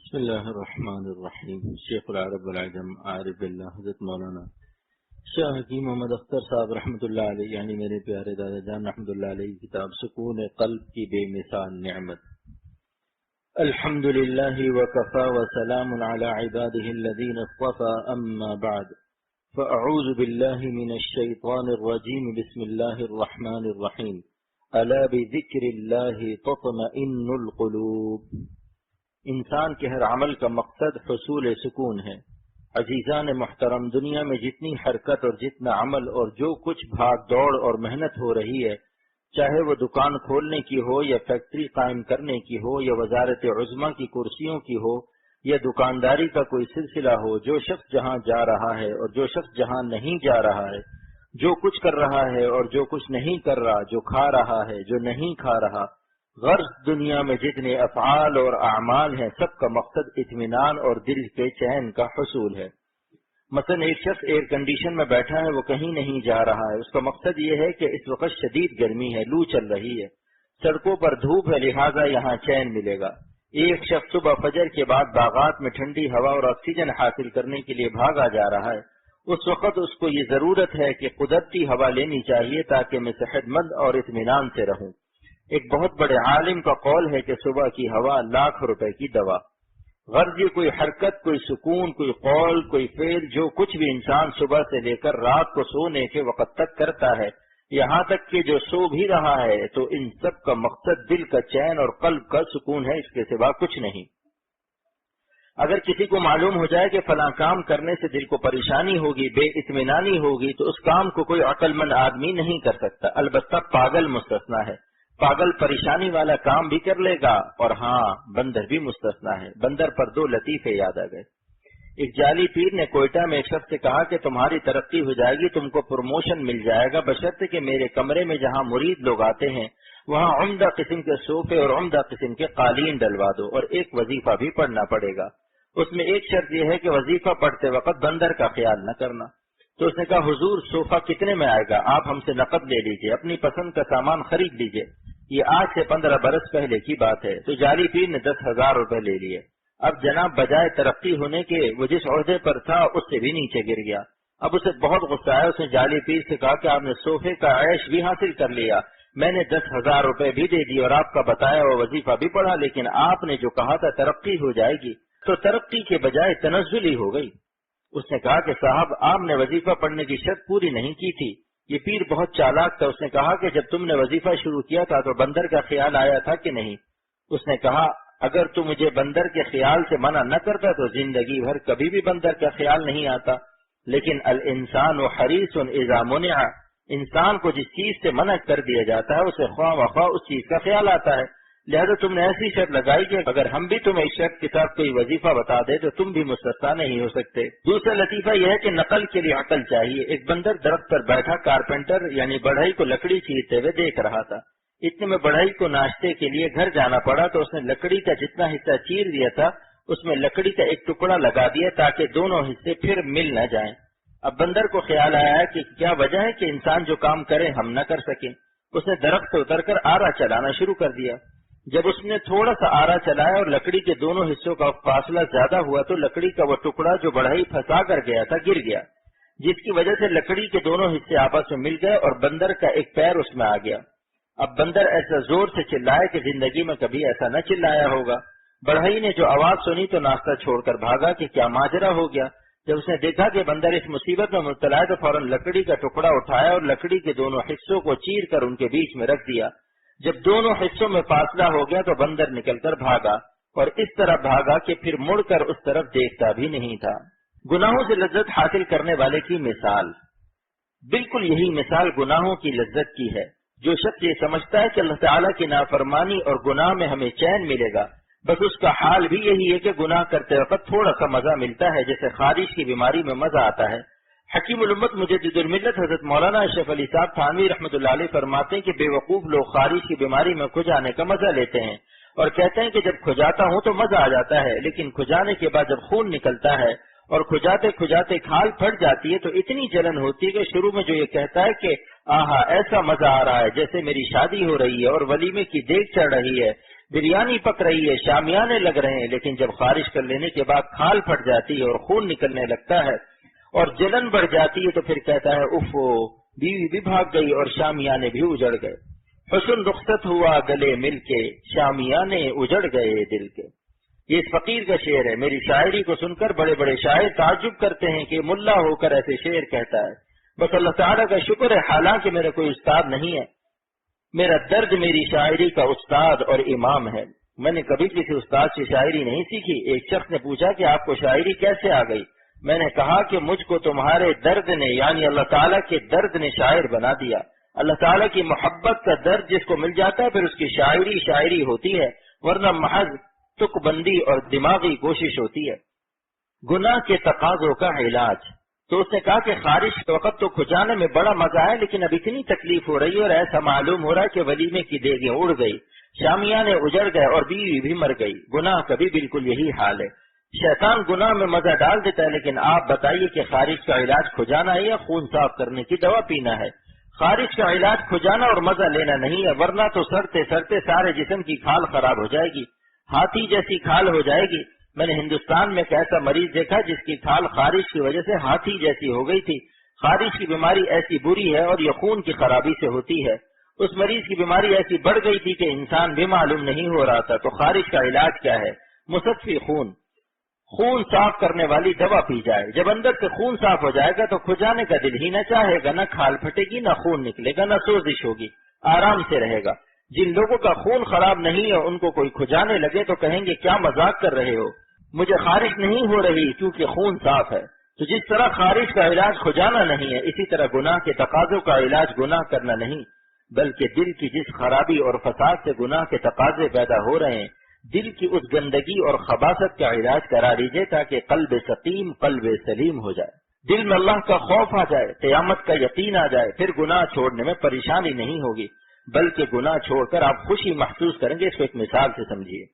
بسم اللہ الرحمن الرحیم۔ شیخ العرب والعجم عارف باللہ حضرت مولانا شاہ حکیم محمد اختر صاحب رحمۃ اللہ علیہ یعنی میرے پیارے دادا جان رحمۃ اللہ علیہ کی کتاب سکون قلب کی بے مثال نعمت۔ الحمد للہ وکفی وسلام علی عباده الذین اصطفى اما بعد فاعوذ باللہ من الشیطان الرجیم بسم اللہ الرحمن الرحیم۔ الا بذکر اللہ تطمئن القلوب۔ انسان کے ہر عمل کا مقصد حصول سکون ہے۔ عزیزان محترم، دنیا میں جتنی حرکت اور جتنا عمل اور جو کچھ بھاگ دوڑ اور محنت ہو رہی ہے، چاہے وہ دکان کھولنے کی ہو یا فیکٹری قائم کرنے کی ہو یا وزارت عظمیٰ کی کرسیوں کی ہو یا دکانداری کا کوئی سلسلہ ہو، جو شخص جہاں جا رہا ہے اور جو شخص جہاں نہیں جا رہا ہے، جو کچھ کر رہا ہے اور جو کچھ نہیں کر رہا، جو کھا رہا ہے جو نہیں کھا رہا، غرض دنیا میں جتنے افعال اور اعمال ہیں سب کا مقصد اطمینان اور دل کے چین کا حصول ہے۔ مثلا ایک شخص ایئر کنڈیشن میں بیٹھا ہے، وہ کہیں نہیں جا رہا ہے، اس کا مقصد یہ ہے کہ اس وقت شدید گرمی ہے، لو چل رہی ہے، سڑکوں پر دھوپ ہے، لہٰذا یہاں چین ملے گا۔ ایک شخص صبح فجر کے بعد باغات میں ٹھنڈی ہوا اور آکسیجن حاصل کرنے کے لیے بھاگا جا رہا ہے، اس وقت اس کو یہ ضرورت ہے کہ قدرتی ہوا لینی چاہیے تاکہ میں صحت مند اور اطمینان سے رہوں۔ ایک بہت بڑے عالم کا قول ہے کہ صبح کی ہوا لاکھ روپے کی دوا۔ غرض یہ کوئی حرکت، کوئی سکون، کوئی قول، کوئی فعل، جو کچھ بھی انسان صبح سے لے کر رات کو سونے کے وقت تک کرتا ہے، یہاں تک کہ جو سو بھی رہا ہے، تو ان سب کا مقصد دل کا چین اور قلب کا سکون ہے، اس کے سوا کچھ نہیں۔ اگر کسی کو معلوم ہو جائے کہ فلاں کام کرنے سے دل کو پریشانی ہوگی، بے اطمینانی ہوگی، تو اس کام کو کوئی عقل مند آدمی نہیں کر سکتا، البتہ پاگل مستثنا ہے۔ پاگل پریشانی والا کام بھی کر لے گا، اور ہاں بندر بھی مستثنا ہے۔ بندر پر دو لطیفے یاد آ گئے۔ ایک جعلی پیر نے کوئٹہ میں ایک شخص سے کہا کہ تمہاری ترقی ہو جائے گی، تم کو پروموشن مل جائے گا، بشرطے کہ میرے کمرے میں جہاں مرید لوگ آتے ہیں وہاں عمدہ قسم کے صوفے اور عمدہ قسم کے قالین ڈلوا دو، اور ایک وظیفہ بھی پڑھنا پڑے گا۔ اس میں ایک شرط یہ ہے کہ وظیفہ پڑھتے وقت بندر کا خیال نہ کرنا۔ تو اس نے کہا حضور صوفہ کتنے میں آئے گا؟ آپ ہم سے نقد لے لیجئے، اپنی پسند کا سامان خرید لیجئے۔ یہ آج سے 15 برس پہلے کی بات ہے۔ تو جعلی پیر نے 10,000 روپے لے لیے۔ اب جناب بجائے ترقی ہونے کے وہ جس عہدے پر تھا اس سے بھی نیچے گر گیا۔ اب اسے بہت غصہ آیا، اس نے جعلی پیر سے کہا کہ آپ نے صوفے کا عیش بھی حاصل کر لیا، میں نے 10,000 روپے بھی دے دیے اور آپ کا بتایا وہ وظیفہ بھی پڑھا، لیکن آپ نے جو کہا تھا ترقی ہو جائے گی تو ترقی کے بجائے تنزل ہی ہو گئی۔ اس نے کہا کہ صاحب آپ نے وظیفہ پڑھنے کی شرط پوری نہیں کی تھی۔ یہ پیر بہت چالاک تھا، اس نے کہا کہ جب تم نے وظیفہ شروع کیا تھا تو بندر کا خیال آیا تھا کہ نہیں؟ اس نے کہا اگر تو مجھے بندر کے خیال سے منع نہ کرتا تو زندگی بھر کبھی بھی بندر کا خیال نہیں آتا، لیکن الانسان حریص اذا منع، انسان کو جس چیز سے منع کر دیا جاتا ہے اسے خواہ مخواہ اس چیز کا خیال آتا ہے۔ لہذا تم نے ایسی شرط لگائی کہ اگر ہم بھی تمہیں اس شرط کے ساتھ کوئی وظیفہ بتا دے تو تم بھی مستثنا نہیں ہو سکتے۔ دوسرا لطیفہ یہ ہے کہ نقل کے لیے عقل چاہیے۔ ایک بندر درخت پر بیٹھا کارپینٹر یعنی بڑھئی کو لکڑی چیرتے ہوئے دیکھ رہا تھا۔ اتنے میں بڑھئی کو ناشتے کے لیے گھر جانا پڑا تو اس نے لکڑی کا جتنا حصہ چیر دیا تھا اس میں لکڑی کا ایک ٹکڑا لگا دیا تاکہ دونوں حصے پھر مل نہ جائیں۔ اب بندر کو خیال آیا ہے کہ کیا وجہ ہے کہ انسان جو کام کرے ہم نہ کر سکیں۔ اس نے درخت سے اتر کر آرا چلانا شروع کر دیا۔ جب اس نے تھوڑا سا آرا چلایا اور لکڑی کے دونوں حصوں کا فاصلہ زیادہ ہوا تو لکڑی کا وہ ٹکڑا جو بڑھئی پھنسا کر گیا تھا گر گیا، جس کی وجہ سے لکڑی کے دونوں حصے آپس میں مل گئے اور بندر کا ایک پیر اس میں آ گیا۔ اب بندر ایسا زور سے چلائے کہ زندگی میں کبھی ایسا نہ چلایا ہوگا۔ بڑھئی نے جو آواز سنی تو ناشتہ چھوڑ کر بھاگا کہ کیا ماجرا ہو گیا۔ جب اس نے دیکھا کہ بندر اس مصیبت میں مبتلا ہے تو فوراً لکڑی کا ٹکڑا اٹھایا اور لکڑی کے دونوں حصوں کو چیر کر ان کے بیچ میں رکھ دیا۔ جب دونوں حصوں میں فاصلہ ہو گیا تو بندر نکل کر بھاگا، اور اس طرح بھاگا کہ پھر مڑ کر اس طرف دیکھتا بھی نہیں تھا۔ گناہوں سے لذت حاصل کرنے والے کی مثال بالکل یہی مثال گناہوں کی لذت کی ہے۔ جو شخص یہ سمجھتا ہے کہ اللہ تعالیٰ کی نافرمانی اور گناہ میں ہمیں چین ملے گا، بس اس کا حال بھی یہی ہے کہ گناہ کرتے وقت تھوڑا سا مزہ ملتا ہے، جیسے خارش کی بیماری میں مزہ آتا ہے۔ حکیم الامت مجدد الملت حضرت مولانا اشرف علی صاحب تھانوی رحمۃ اللہ علیہ فرماتے ہیں کہ بے وقوف لوگ خارش کی بیماری میں کھجانے کا مزہ لیتے ہیں اور کہتے ہیں کہ جب کھجاتا ہوں تو مزہ آ جاتا ہے، لیکن کھجانے کے بعد جب خون نکلتا ہے اور کھجاتے کھجاتے کھال پھٹ جاتی ہے تو اتنی جلن ہوتی ہے کہ شروع میں جو یہ کہتا ہے کہ آہا ایسا مزہ آ رہا ہے جیسے میری شادی ہو رہی ہے اور ولیمے کی دیگ چڑھ رہی ہے، بریانی پک رہی ہے، شامیانے لگ رہے ہیں، لیکن جب خارج کر لینے کے بعد کھال پھٹ جاتی ہے اور خون نکلنے لگتا ہے اور جلن بڑھ جاتی ہے تو پھر کہتا ہے اوفو، بیوی بھی بھاگ گئی اور شامیانے بھی اجڑ گئے۔ حسن رخصت ہوا گلے مل کے، شامیانے اجڑ گئے دل کے۔ یہ اس فقیر کا شعر ہے۔ میری شاعری کو سن کر بڑے بڑے شاعر تعجب کرتے ہیں کہ ملا ہو کر ایسے شعر کہتا ہے۔ بس اللہ تعالیٰ کا شکر ہے، حالانکہ میرا کوئی استاد نہیں ہے، میرا درد میری شاعری کا استاد اور امام ہے۔ میں نے کبھی کسی استاد سے شاعری نہیں سیکھی۔ ایک شخص نے پوچھا کہ آپ کو شاعری کیسے آ گئی؟ میں نے کہا کہ مجھ کو تمہارے درد نے، یعنی اللہ تعالیٰ کے درد نے شاعر بنا دیا۔ اللہ تعالیٰ کی محبت کا درد جس کو مل جاتا ہے پھر اس کی شاعری شاعری ہوتی ہے، ورنہ محض تک بندی اور دماغی کوشش ہوتی ہے۔ گناہ کے تقاضوں کا علاج۔ تو اس نے کہا کہ خارج کے وقت تو کھجانے میں بڑا مزہ ہے، لیکن اب اتنی تکلیف ہو رہی ہے اور ایسا معلوم ہو رہا ہے کہ ولیمے کی دیگیں اڑ گئی، شامیانے اجڑ گئے اور بیوی بھی مر گئی۔ گناہ کا بھی بالکل یہی حال ہے۔ شیطان گناہ میں مزہ ڈال دیتا ہے، لیکن آپ بتائیے کہ خارج کا علاج کھجانا ہے یا خون صاف کرنے کی دوا پینا ہے؟ خارج کا علاج کھجانا اور مزہ لینا نہیں ہے، ورنہ تو سڑتے سڑتے سارے جسم کی کھال خراب ہو جائے گی، ہاتھی جیسی کھال ہو جائے گی۔ میں نے ہندوستان میں ایک ایسا مریض دیکھا جس کی کھال خارج کی وجہ سے ہاتھی جیسی ہو گئی تھی۔ خارج کی بیماری ایسی بری ہے اور یہ خون کی خرابی سے ہوتی ہے۔ اس مریض کی بیماری ایسی بڑھ گئی تھی کہ انسان بھی معلوم نہیں ہو رہا تھا۔ تو خارج کا علاج کیا ہے؟ مصفی خون، خون صاف کرنے والی دوا پی جائے۔ جب اندر سے خون صاف ہو جائے گا تو کھجانے کا دل ہی نہ چاہے گا، نہ کھال پھٹے گی، نہ خون نکلے گا، نہ سوزش ہوگی، آرام سے رہے گا۔ جن لوگوں کا خون خراب نہیں ہے ان کو کوئی کھجانے لگے تو کہیں گے کیا مذاق کر رہے ہو، مجھے خارج نہیں ہو رہی کیونکہ خون صاف ہے۔ تو جس طرح خارج کا علاج کھجانا نہیں ہے، اسی طرح گناہ کے تقاضوں کا علاج گناہ کرنا نہیں، بلکہ دل کی جس خرابی اور فساد سے گناہ کے تقاضے پیدا ہو رہے ہیں، دل کی اس گندگی اور خباثت کا علاج کرا لیجیے تاکہ قلب سقیم، قلب سلیم ہو جائے، دل میں اللہ کا خوف آ جائے، قیامت کا یقین آ جائے، پھر گناہ چھوڑنے میں پریشانی نہیں ہوگی، بلکہ گناہ چھوڑ کر آپ خوشی محسوس کریں گے۔ اس کو ایک مثال سے سمجھیے۔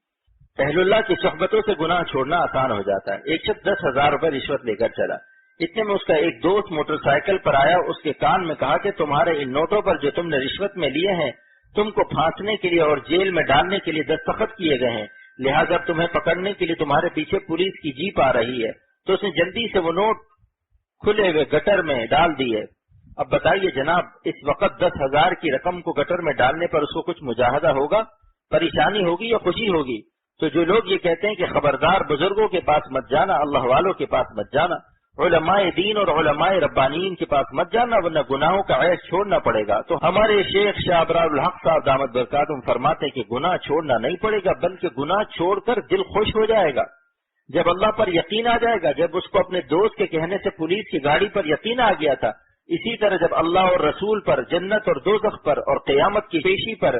اہل اللہ کی صحبتوں سے گناہ چھوڑنا آسان ہو جاتا ہے۔ ایک شخص 10,000 روپے رشوت لے کر چلا، اتنے میں اس کا ایک دوست موٹر سائیکل پر آیا، اس کے کان میں کہا کہ تمہارے ان نوٹوں پر جو تم نے رشوت میں لیے ہیں تم کو پھانسنے کے لیے اور جیل میں ڈالنے کے لیے دستخط کیے گئے ہیں، لہٰذا تمہیں پکڑنے کے لیے تمہارے پیچھے پولیس کی جیپ آ رہی ہے۔ تو اس نے جلدی سے وہ نوٹ کھلے ہوئے گٹر میں ڈال دیے۔ اب بتائیے جناب، اس وقت 10,000 کی رقم کو گٹر میں ڈالنے پر اس کو کچھ مجاہدہ ہوگا، پریشانی ہوگی یا خوشی ہوگی؟ تو جو لوگ یہ کہتے ہیں کہ خبردار بزرگوں کے پاس مت جانا، اللہ والوں کے پاس مت جانا، علماء دین اور علماء ربانیین کے پاس مت جانا ورنہ گناہوں کا عیش چھوڑنا پڑے گا، تو ہمارے شیخ شاہ ابرار الحق صاحب دامت برکاتہم فرماتے ہیں کہ گناہ چھوڑنا نہیں پڑے گا، بلکہ گناہ چھوڑ کر دل خوش ہو جائے گا۔ جب اللہ پر یقین آ جائے گا، جب اس کو اپنے دوست کے کہنے سے پولیس کی گاڑی پر یقین آ گیا تھا، اسی طرح جب اللہ اور رسول پر، جنت اور دوزخ پر اور قیامت کی پیشی پر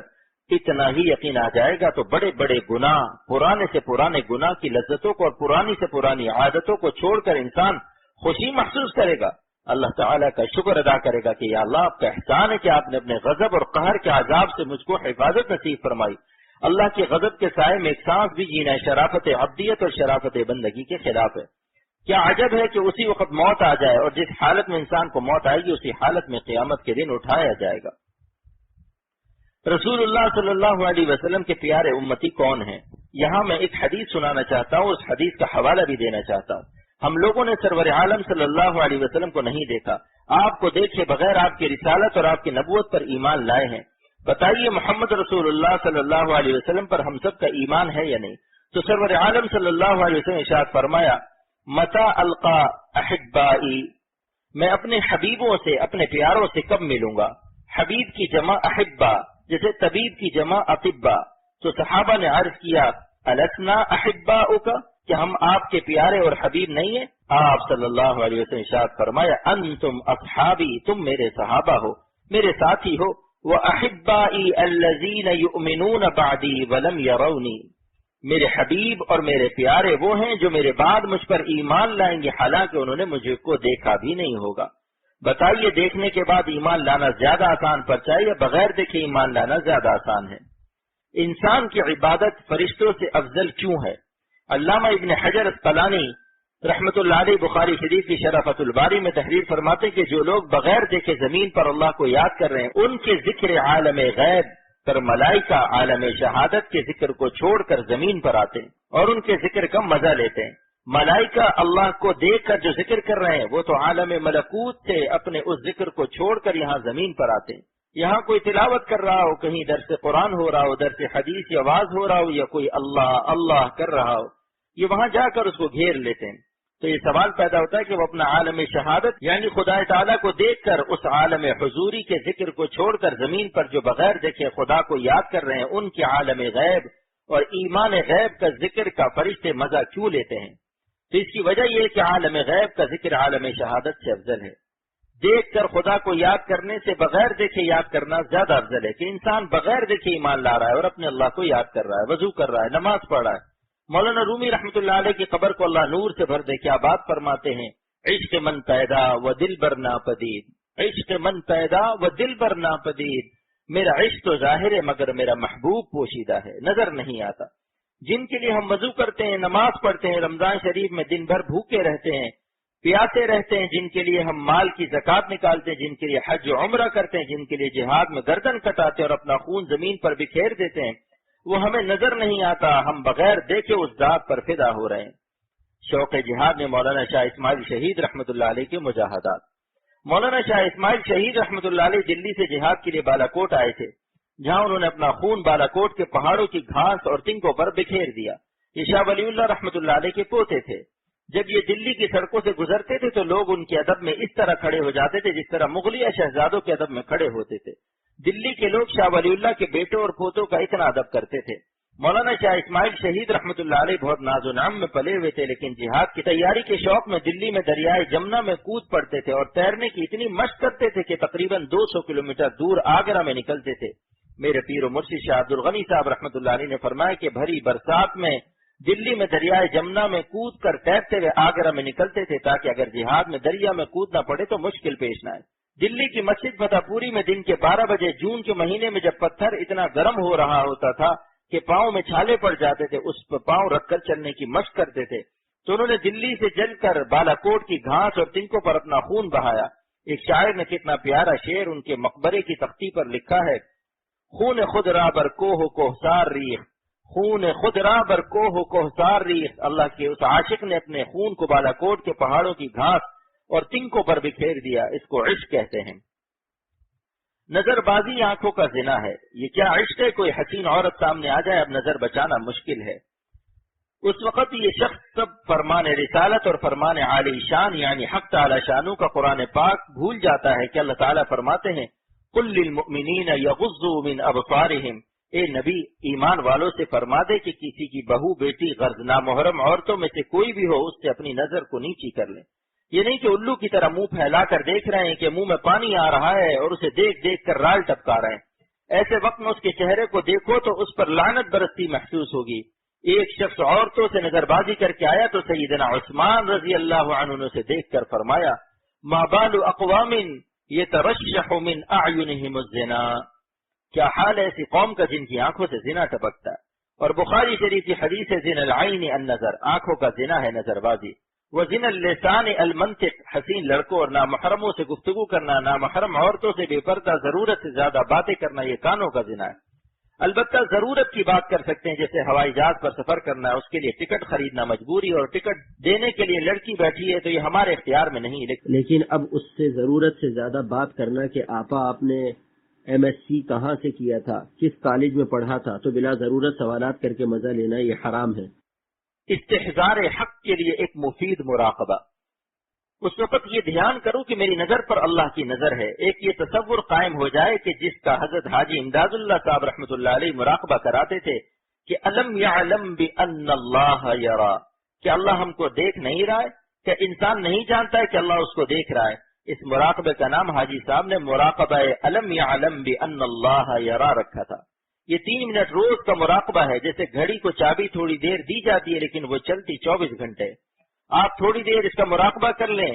اتنا ہی یقین آ جائے گا تو بڑے بڑے گناہ، پرانے سے پرانے گناہ کی لذتوں کو اور پرانی سے پرانی عادتوں کو چھوڑ کر انسان خوشی محسوس کرے گا، اللہ تعالیٰ کا شکر ادا کرے گا کہ یا اللہ آپ کا احسان ہے کہ آپ نے اپنے غضب اور قہر کے عذاب سے مجھ کو حفاظت نصیب فرمائی۔ اللہ کے غضب کے سائے میں ایک سانس بھی جینا شرافت عبدیت اور شرافت بندگی کے خلاف ہے۔ کیا عجب ہے کہ اسی وقت موت آ جائے اور جس حالت میں انسان کو موت آئے گی اسی حالت میں قیامت کے دن اٹھایا جائے گا۔ رسول اللہ صلی اللہ علیہ وسلم کے پیارے امتی کون ہیں؟ یہاں میں ایک حدیث سنانا چاہتا ہوں، اس حدیث کا حوالہ بھی دینا چاہتا ہوں۔ ہم لوگوں نے سرور عالم صلی اللہ علیہ وسلم کو نہیں دیکھا، آپ کو دیکھے بغیر آپ کی رسالت اور آپ کی نبوت پر ایمان لائے ہیں۔ بتائیے محمد رسول اللہ صلی اللہ علیہ وسلم پر ہم سب کا ایمان ہے یا نہیں؟ تو سرور عالم صلی اللہ علیہ وسلم ارشاد فرمایا، متى القا احبائی، میں اپنے حبیبوں سے، اپنے پیاروں سے کب ملوں گا؟ حبیب کی جمع احبا، جیسے طبیب کی جمع اطباء۔ تو صحابہ نے عرض کیا، السنا احباؤک، کہ ہم آپ کے پیارے اور حبیب نہیں ہیں؟ آپ صلی اللہ علیہ وسلم ارشاد فرمایا، انتم اصحابی، تم میرے صحابہ ہو، میرے ساتھی ہو، وَأَحِبَّائِي الَّذِينَ يُؤْمِنُونَ بَعْدِي وَلَمْ يَرَوْنِي، میرے حبیب اور میرے پیارے وہ ہیں جو میرے بعد مجھ پر ایمان لائیں گے حالانکہ انہوں نے مجھ کو دیکھا بھی نہیں ہوگا۔ بتائیے دیکھنے کے بعد ایمان لانا زیادہ آسان پڑتا ہے یا بغیر دیکھے ایمان لانا زیادہ آسان ہے؟ انسان کی عبادت فرشتوں سے افضل کیوں ہے؟ علامہ ابن حجر اسقلانی رحمت اللہ علیہ بخاری شریف کی شرح فتح الباری میں تحریر فرماتے کہ جو لوگ بغیر دیکھے زمین پر اللہ کو یاد کر رہے ہیں ان کے ذکر عالم غیب پر ملائکہ عالم شہادت کے ذکر کو چھوڑ کر زمین پر آتے ہیں اور ان کے ذکر کا مزہ لیتے ہیں۔ ملائکہ اللہ کو دیکھ کر جو ذکر کر رہے ہیں وہ تو عالم ملکوت سے اپنے اس ذکر کو چھوڑ کر یہاں زمین پر آتے ہیں۔ یہاں کوئی تلاوت کر رہا ہو، کہیں درس قرآن ہو رہا ہو، درس حدیث یا آواز ہو رہا ہو، یا کوئی اللہ اللہ کر رہا ہو، یہ وہاں جا کر اس کو گھیر لیتے ہیں۔ تو یہ سوال پیدا ہوتا ہے کہ وہ اپنا عالم شہادت یعنی خدا تعالیٰ کو دیکھ کر اس عالم حضوری کے ذکر کو چھوڑ کر زمین پر جو بغیر دیکھے خدا کو یاد کر رہے ہیں، ان کے عالم غیب اور ایمان غیب کا ذکر کا فرشتے مزہ کیوں لیتے ہیں؟ تو اس کی وجہ یہ ہے کہ عالم غیب کا ذکر عالم شہادت سے افضل ہے۔ دیکھ کر خدا کو یاد کرنے سے بغیر دیکھے یاد کرنا زیادہ افضل ہے کہ انسان بغیر دیکھے ایمان لا رہا ہے اور اپنے اللہ کو یاد کر رہا ہے، وضو کر رہا ہے، نماز پڑھ رہا ہے۔ مولانا رومی رحمۃ اللہ علیہ کی قبر کو اللہ نور سے بھر دے، کیا بات فرماتے ہیں، عشق من پیدا و دل بر ناپدید، عشق من پیدا و دل بر ناپدید، میرا عشق تو ظاہر ہے مگر میرا محبوب پوشیدہ ہے، نظر نہیں آتا۔ جن کے لیے ہم وضو کرتے ہیں، نماز پڑھتے ہیں، رمضان شریف میں دن بھر بھوکے رہتے ہیں، پیاسے رہتے ہیں، جن کے لیے ہم مال کی زکوٰۃ نکالتے ہیں، جن کے لیے حج و عمرہ کرتے ہیں، جن کے لیے جہاد میں گردن کٹاتے ہیں اور اپنا خون زمین پر بکھیر دیتے ہیں، وہ ہمیں نظر نہیں آتا، ہم بغیر دیکھے اس ذات پر فدا ہو رہے ہیں۔ شوق جہاد میں مولانا شاہ اسماعیل شہید رحمۃ اللہ علیہ کے مجاہدات۔ مولانا شاہ اسماعیل شہید رحمۃ اللہ علیہ دلی سے جہاد کے لیے بالا کوٹ آئے تھے، جہاں انہوں نے اپنا خون بالا کوٹ کے پہاڑوں کی گھاس اور تنگوں پر بکھیر دیا۔ یہ شاہ ولی اللہ رحمۃ اللہ علیہ کے پوتے تھے۔ جب یہ دلی کی سڑکوں سے گزرتے تھے تو لوگ ان کے ادب میں اس طرح کھڑے ہو جاتے تھے جس طرح مغلیہ شہزادوں کے ادب میں کھڑے ہوتے تھے۔ دلی کے لوگ شاہ ولی اللہ کے بیٹوں اور پوتوں کا اتنا ادب کرتے تھے۔ مولانا شاہ اسماعیل شہید رحمۃ اللہ علیہ بہت ناز و نام میں پلے ہوئے تھے، لیکن جہاد کی تیاری کے شوق میں دلی میں دریائے جمنا میں کود پڑتے تھے اور تیرنے کی اتنی مشق کرتے تھے کہ تقریباً 200 کلومیٹر دور آگرہ میں نکلتے تھے۔ میرے پیر و مرشد شاہ عبد الغنی صاحب رحمۃ اللہ علیہ نے فرمایا کہ بھری برسات میں دلی میں دریائے جمنا میں کود کر تیرتے ہوئے آگرہ میں نکلتے تھے تاکہ اگر جہاد میں دریا میں کودنا پڑے تو مشکل پیش نہ آئے۔ دلی کی مسجد فتح پوری میں دن کے 12 بجے جون کے مہینے میں جب پتھر اتنا گرم ہو رہا ہوتا تھا کہ پاؤں میں چھالے پڑ جاتے تھے، اس پر پاؤں رکھ کر چلنے کی مشق کرتے تھے، تو انہوں نے دلی سے چل کر بالا کوٹ کی گھاس اور تنکوں پر اپنا خون بہایا۔ ایک شاعر نے کتنا پیارا شعر ان کے مقبرے کی تختی پر لکھا ہے، خون خود را بر کوہ کوہسار ریخ، خون خود را بر کوہ کوہسار ریخ۔ اللہ کے اس عاشق نے اپنے خون کو بالا کوٹ کے پہاڑوں کی گھاس اور تنکوں پر بکھیر دیا، اس کو عشق کہتے ہیں۔ نظر بازی آنکھوں کا زنا ہے، یہ کیا عشق ہے؟ کوئی حسین عورت سامنے آ جائے اب نظر بچانا مشکل ہے۔ اس وقت یہ شخص سب فرمان رسالت اور فرمان عالی شان یعنی حق تعالی شانوں کا قرآن پاک بھول جاتا ہے کہ اللہ تعالیٰ فرماتے ہیں قل للمؤمنین یغضوا من ابصارہم، اے نبی ایمان والوں سے فرما دے کہ کسی کی بہو بیٹی غرض نامحرم عورتوں میں سے کوئی بھی ہو اس سے اپنی نظر کو نیچی کر لیں۔ یہ نہیں کہ الو کی طرح منہ پھیلا کر دیکھ رہے ہیں کہ منہ میں پانی آ رہا ہے اور اسے دیکھ دیکھ کر رال ٹپکا رہے ہیں۔ ایسے وقت میں اس کے چہرے کو دیکھو تو اس پر لعنت برستی محسوس ہوگی۔ ایک شخص عورتوں سے نظر بازی کر کے آیا تو سیدنا عثمان رضی اللہ عنہ نے اسے دیکھ کر فرمایا ما بال اقوام یترشح من اعینہم الزنا، کیا حال ہے ایسی قوم کا جن کی آنکھوں سے زنا ٹپکتا ہے۔ اور بخاری شریف کی حدیث ہے زنا العین النظر، آنکھوں کا زنا ہے نظر بازی۔ وزنا اللسان المنطق، حسین لڑکوں اور نامحرموں سے گفتگو کرنا، نامحرم عورتوں سے بے پردہ ضرورت سے زیادہ باتیں کرنا، یہ کانوں کا زنا ہے۔ البتہ ضرورت کی بات کر سکتے ہیں، جیسے ہوائی جہاز پر سفر کرنا ہے، اس کے لیے ٹکٹ خریدنا مجبوری اور ٹکٹ دینے کے لیے لڑکی بیٹھی ہے تو یہ ہمارے اختیار میں نہیں۔ لیکن اب اس سے ضرورت سے زیادہ بات کرنا کہ آپا آپ نے MSc کہاں سے کیا تھا، کس کالج میں پڑھا تھا، تو بلا ضرورت سوالات کر کے مزہ لینا یہ حرام ہے۔ استحضار حق کے لیے ایک مفید مراقبہ، اس وقت یہ دھیان کرو کہ میری نظر پر اللہ کی نظر ہے۔ ایک یہ تصور قائم ہو جائے کہ جس کا حضرت حاجی امداد اللہ صاحب رحمۃ اللہ علیہ مراقبہ کراتے تھے کہ الم یعلم بان اللہ یرا، کہ اللہ ہم کو دیکھ نہیں رہا ہے، کہ انسان نہیں جانتا ہے کہ اللہ اس کو دیکھ رہا ہے۔ اس مراقبے کا نام حاجی صاحب نے مراقبہ الم یعلم بان اللہ یرا رکھا تھا۔ یہ 3 منٹ روز کا مراقبہ ہے، جیسے گھڑی کو چابی تھوڑی دیر دی جاتی ہے لیکن وہ چلتی 24 گھنٹے۔ آپ تھوڑی دیر اس کا مراقبہ کر لیں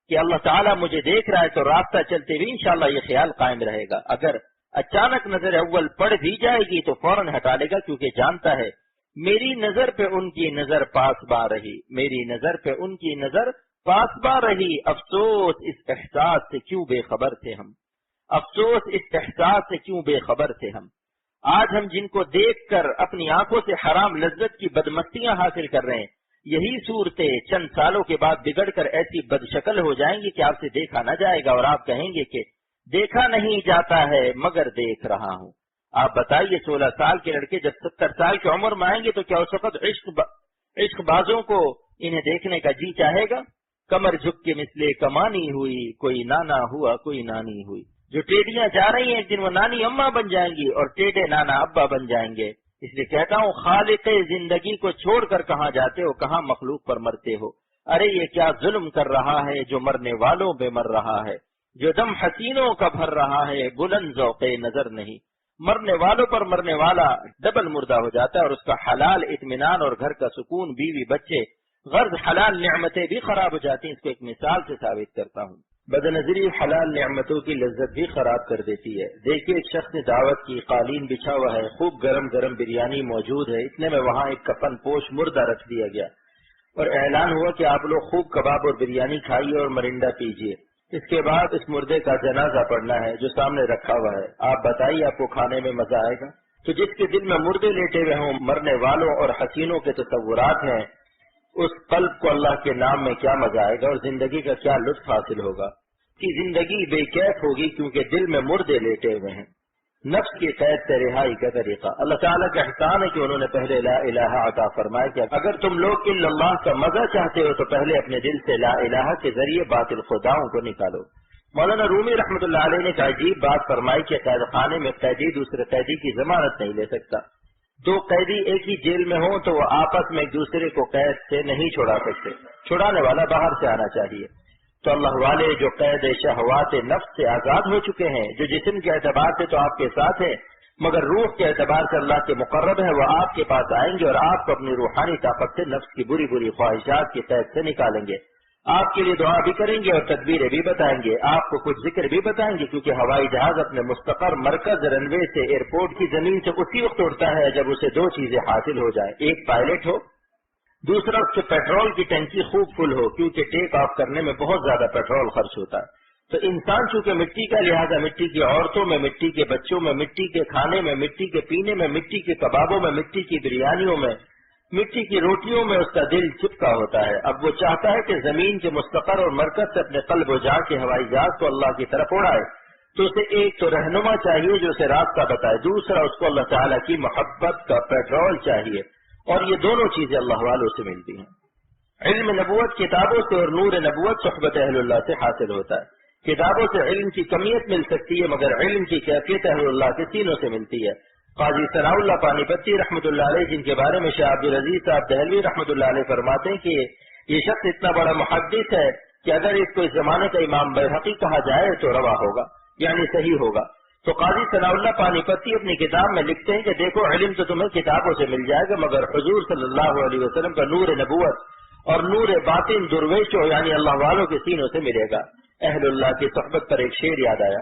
کہ اللہ تعالیٰ مجھے دیکھ رہا ہے تو راستہ چلتے ہوئے انشاءاللہ یہ خیال قائم رہے گا۔ اگر اچانک نظر اول پڑ بھی جائے گی تو فوراً ہٹا لے گا، کیونکہ جانتا ہے میری نظر پہ ان کی نظر پاسباں رہی، میری نظر پہ ان کی نظر پاسباں رہی۔ افسوس اس احساس سے کیوں بے خبر تھے ہم، افسوس اس احساس سے کیوں بے خبر تھے ہم۔ آج ہم جن کو دیکھ کر اپنی آنکھوں سے حرام لذت کی بدمستیاں حاصل کر رہے ہیں، یہی صورتیں چند سالوں کے بعد بگڑ کر ایسی بدشکل ہو جائیں گی کہ آپ سے دیکھا نہ جائے گا، اور آپ کہیں گے کہ دیکھا نہیں جاتا ہے مگر دیکھ رہا ہوں۔ آپ بتائیے 16 سال کے لڑکے جب 70 سال کی عمر میں آئیں گے تو کیا اس وقت عشق بازوں کو انہیں دیکھنے کا جی چاہے گا؟ کمر جھک کے مثلے کمانی ہوئی، کوئی نانا ہوا کوئی نانی ہوئی۔ جو ٹیڈیاں جا رہی ہیں ایک دن وہ نانی اماں بن جائیں گی اور ٹیڈے نانا ابا بن جائیں گے۔ اس لیے کہتا ہوں خالق زندگی کو چھوڑ کر کہاں جاتے ہو، کہاں مخلوق پر مرتے ہو؟ ارے یہ کیا ظلم کر رہا ہے جو مرنے والوں پہ مر رہا ہے، جو دم حسینوں کا بھر رہا ہے بلند ذوق نظر نہیں۔ مرنے والوں پر مرنے والا ڈبل مردہ ہو جاتا ہے، اور اس کا حلال اطمینان اور گھر کا سکون، بیوی بچے، غرض حلال نعمتیں بھی خراب ہو جاتی ہیں۔ اس کو ایک مثال سے ثابت کرتا ہوں۔ بدنظری حلال نعمتوں کی لذت بھی خراب کر دیتی ہے۔ دیکھیے ایک شخص نے دعوت کی، قالین بچھا ہوا ہے، خوب گرم گرم بریانی موجود ہے، اتنے میں وہاں ایک کفن پوش مردہ رکھ دیا گیا اور اعلان ہوا کہ آپ لوگ خوب کباب اور بریانی کھائیے اور مرنڈا پیجیے، اس کے بعد اس مردے کا جنازہ پڑھنا ہے جو سامنے رکھا ہوا ہے۔ آپ بتائیے آپ کو کھانے میں مزہ آئے گا؟ تو جس کے دل میں مردے لیٹے ہوئے ہوں، مرنے والوں اور حسینوں کے تصورات ہیں، اس قلب کو اللہ کے نام میں کیا مزہ آئے گا اور زندگی کا کیا لطف حاصل ہوگا؟ کی زندگی بے کیف ہوگی کیونکہ دل میں مردے لیٹے ہوئے ہیں۔ نفس کی قید سے رہائی کا طریقہ، اللہ تعالیٰ کا احسان ہے کہ انہوں نے پہلے لا الہ عطا فرمایا کہ اگر تم لوگ الا اللہ کا مزہ چاہتے ہو تو پہلے اپنے دل سے لا الہ کے ذریعے باطل خداؤں کو نکالو۔ مولانا رومی رحمۃ اللہ علیہ نے ایک عجیب بات فرمائی کہ قید خانے میں قیدی دوسرے قیدی کی ضمانت نہیں لے سکتا۔ دو قیدی ایک ہی جیل میں ہوں تو وہ آپس میں ایک دوسرے کو قید سے نہیں چھڑا سکتے، چھڑانے والا باہر سے آنا چاہیے۔ تو اللہ والے جو قید شہوات نفس سے آزاد ہو چکے ہیں، جو جسم کے اعتبار سے تو آپ کے ساتھ ہیں مگر روح کے اعتبار سے اللہ کے مقرب ہیں، وہ آپ کے پاس آئیں گے اور آپ کو اپنی روحانی طاقت سے نفس کی بری بری خواہشات کی قید سے نکالیں گے۔ آپ کے لیے دعا بھی کریں گے اور تدبیریں بھی بتائیں گے، آپ کو کچھ ذکر بھی بتائیں گے، کیونکہ ہوائی جہاز اپنے مستقر مرکز رنوے سے ایئرپورٹ کی زمین سے اسی وقت اڑتا ہے جب اسے دو چیزیں حاصل ہو جائیں، ایک پائلٹ ہو، دوسرا اس کے پیٹرول کی ٹنکی خوب فل ہو، کیونکہ ٹیک آف کرنے میں بہت زیادہ پیٹرول خرچ ہوتا ہے۔ تو انسان چونکہ مٹی کا، لہٰذا مٹی کی عورتوں میں، مٹی کے بچوں میں، مٹی کے کھانے میں، مٹی کے پینے میں، مٹی کے کبابوں میں، مٹی کی بریانیوں میں، مٹی کی روٹیوں میں اس کا دل چپکا ہوتا ہے۔ اب وہ چاہتا ہے کہ زمین کے مستقر اور مرکز سے اپنے قلب و جان کے ہوائی جہاز کو اللہ کی طرف اڑائے، تو اسے ایک تو رہنما چاہیے جو اسے راستہ بتائے، دوسرا اس کو اللہ تعالیٰ کی محبت کا پیٹرول چاہیے، اور یہ دونوں چیزیں اللہ والوں سے ملتی ہیں۔ علم نبوت کتابوں سے اور نور نبوت صحبت اہل اللہ سے حاصل ہوتا ہے۔ کتابوں سے علم کی کمیت مل سکتی ہے مگر علم کی کیفیت اہل اللہ کے سینوں سے ملتی ہے۔ قاضی ثناء اللہ پانی پتی رحمۃ اللہ علیہ، جن کے بارے میں شاہ عبدالعزیز صاحب دہلوی رحمۃ اللہ علیہ فرماتے ہیں کہ یہ شخص اتنا بڑا محدث ہے کہ اگر اس کو اس زمانے کا امام بیہقی کہا جائے تو روا ہوگا، یعنی صحیح ہوگا۔ تو قاضی ثناء اللہ پانی پتی اپنی کتاب میں لکھتے ہیں کہ دیکھو علم تو تمہیں کتابوں سے مل جائے گا مگر حضور صلی اللہ علیہ وسلم کا نور نبوت اور نور باطن درویشوں یعنی اللہ والوں کے سینوں سے ملے گا۔ اہل اللہ کی صحبت پر ایک شعر یاد آیا،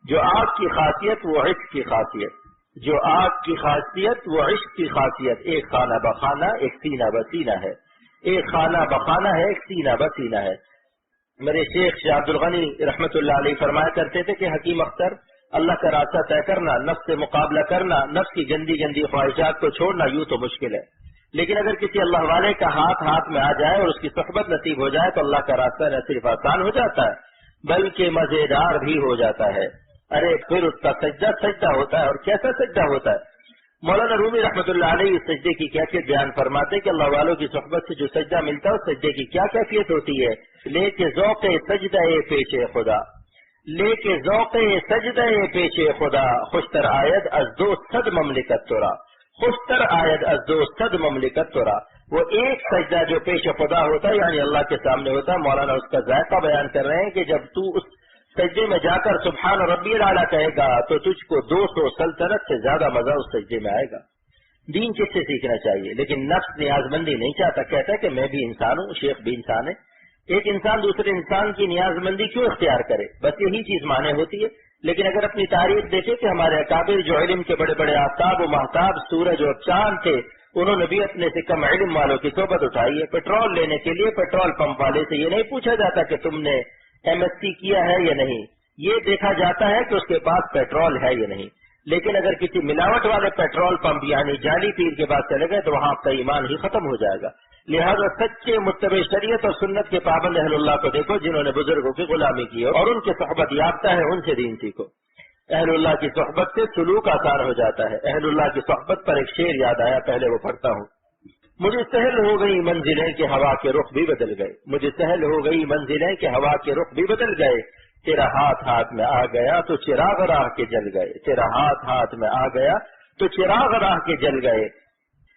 جو آگ کی خاصیت وہ عشق کی خاصیت، جو آگ کی خاصیت وہ عشق کی خاصیت، ایک خانہ بخانہ ایک سینہ بسینہ ہے، ایک خانہ بخانہ ہے ایک سینہ بسینہ ہے۔ میرے شیخ شاہ عبد الغنی رحمۃ اللہ علیہ فرمایا کرتے تھے کہ حکیم اختر، اللہ کا راستہ طے کرنا، نفس سے مقابلہ کرنا، نفس کی گندی گندی خواہشات کو چھوڑنا یوں تو مشکل ہے، لیکن اگر کسی اللہ والے کا ہاتھ میں آ جائے اور اس کی صحبت نصیب ہو جائے تو اللہ کا راستہ نہ صرف آسان ہو جاتا ہے بلکہ مزیدار بھی ہو جاتا ہے۔ ارے پھر اس کا سجدہ ہوتا ہے، اور کیسا سجدہ ہوتا ہے؟ مولانا رومی رحمۃ اللہ علیہ اس سجدے کی کیفیت بیان فرماتے کہ اللہ والوں کی صحبت سے جو سجدہ ملتا ہے اس سجدے کی کیا کیفیت ہوتی ہے؟ لے کے ذوق سجدہ پیش خدا، لے کے ذوق سجدہ پیش خدا، خوشتر آید از دو صد مملکت تورا، خوشتر آید از دو صد مملکت تورا۔ وہ ایک سجدہ جو پیش خدا ہوتا ہے یعنی اللہ کے سامنے ہوتا ہے، مولانا اس کا ذائقہ بیان کر رہے ہیں کہ جب تو اس سجدے میں جا کر سبحان ربی الاعلیٰ کہے گا تو تجھ کو 200 سلطنت سے زیادہ مزہ اس سجدے میں آئے گا۔ دین کس سے سیکھنا چاہیے؟ لیکن نفس نیاز مندی نہیں چاہتا، کہتا ہے کہ میں بھی انسان ہوں، شیخ بھی انسان ہے۔ ایک انسان دوسرے انسان کی نیاز مندی کیوں اختیار کرے؟ بس یہی چیز مانے ہوتی ہے۔ لیکن اگر اپنی تاریخ دیکھیں کہ ہمارے اکابر جو علم کے بڑے بڑے آفتاب و مہتاب سورج اور چاند تھے، انہوں نے بھی اپنے سے کم علم والوں کی صحبت اٹھائی ہے۔ پیٹرول لینے کے لیے پیٹرول پمپ والے سے یہ نہیں پوچھا جاتا کہ تم نے ایم ایس سی کیا ہے یا نہیں، یہ دیکھا جاتا ہے کہ اس کے پاس پیٹرول ہے یا نہیں۔ لیکن اگر کسی ملاوٹ والے پیٹرول پمپ یعنی جعلی پیر کے پاس چلے گئے تو وہاں آپ کا ایمان ہی ختم ہو جائے گا. لہذا سچے متبع شریعت اور سنت کے پابند اہل اللہ کو دیکھو جنہوں نے بزرگوں کی غلامی کی اور ان کے صحبت یافتہ ہے، ان سے دین سیکھو. اہل اللہ کی صحبت سے سلوک آسان ہو جاتا ہے. اہل اللہ کی صحبت پر ایک شعر یاد آیا، پہلے وہ پڑھتا ہوں. مجھے سہل ہو گئی منزلیں کہ ہوا کے رخ بھی بدل گئے، مجھے سہل ہو گئی منزلیں کہ ہوا کے رخ بھی بدل گئے. تیرا ہاتھ میں آ گیا تو چراغ راہ کے جل گئے، تیرا ہاتھ میں آ گیا تو چراغ راہ کے جل گئے.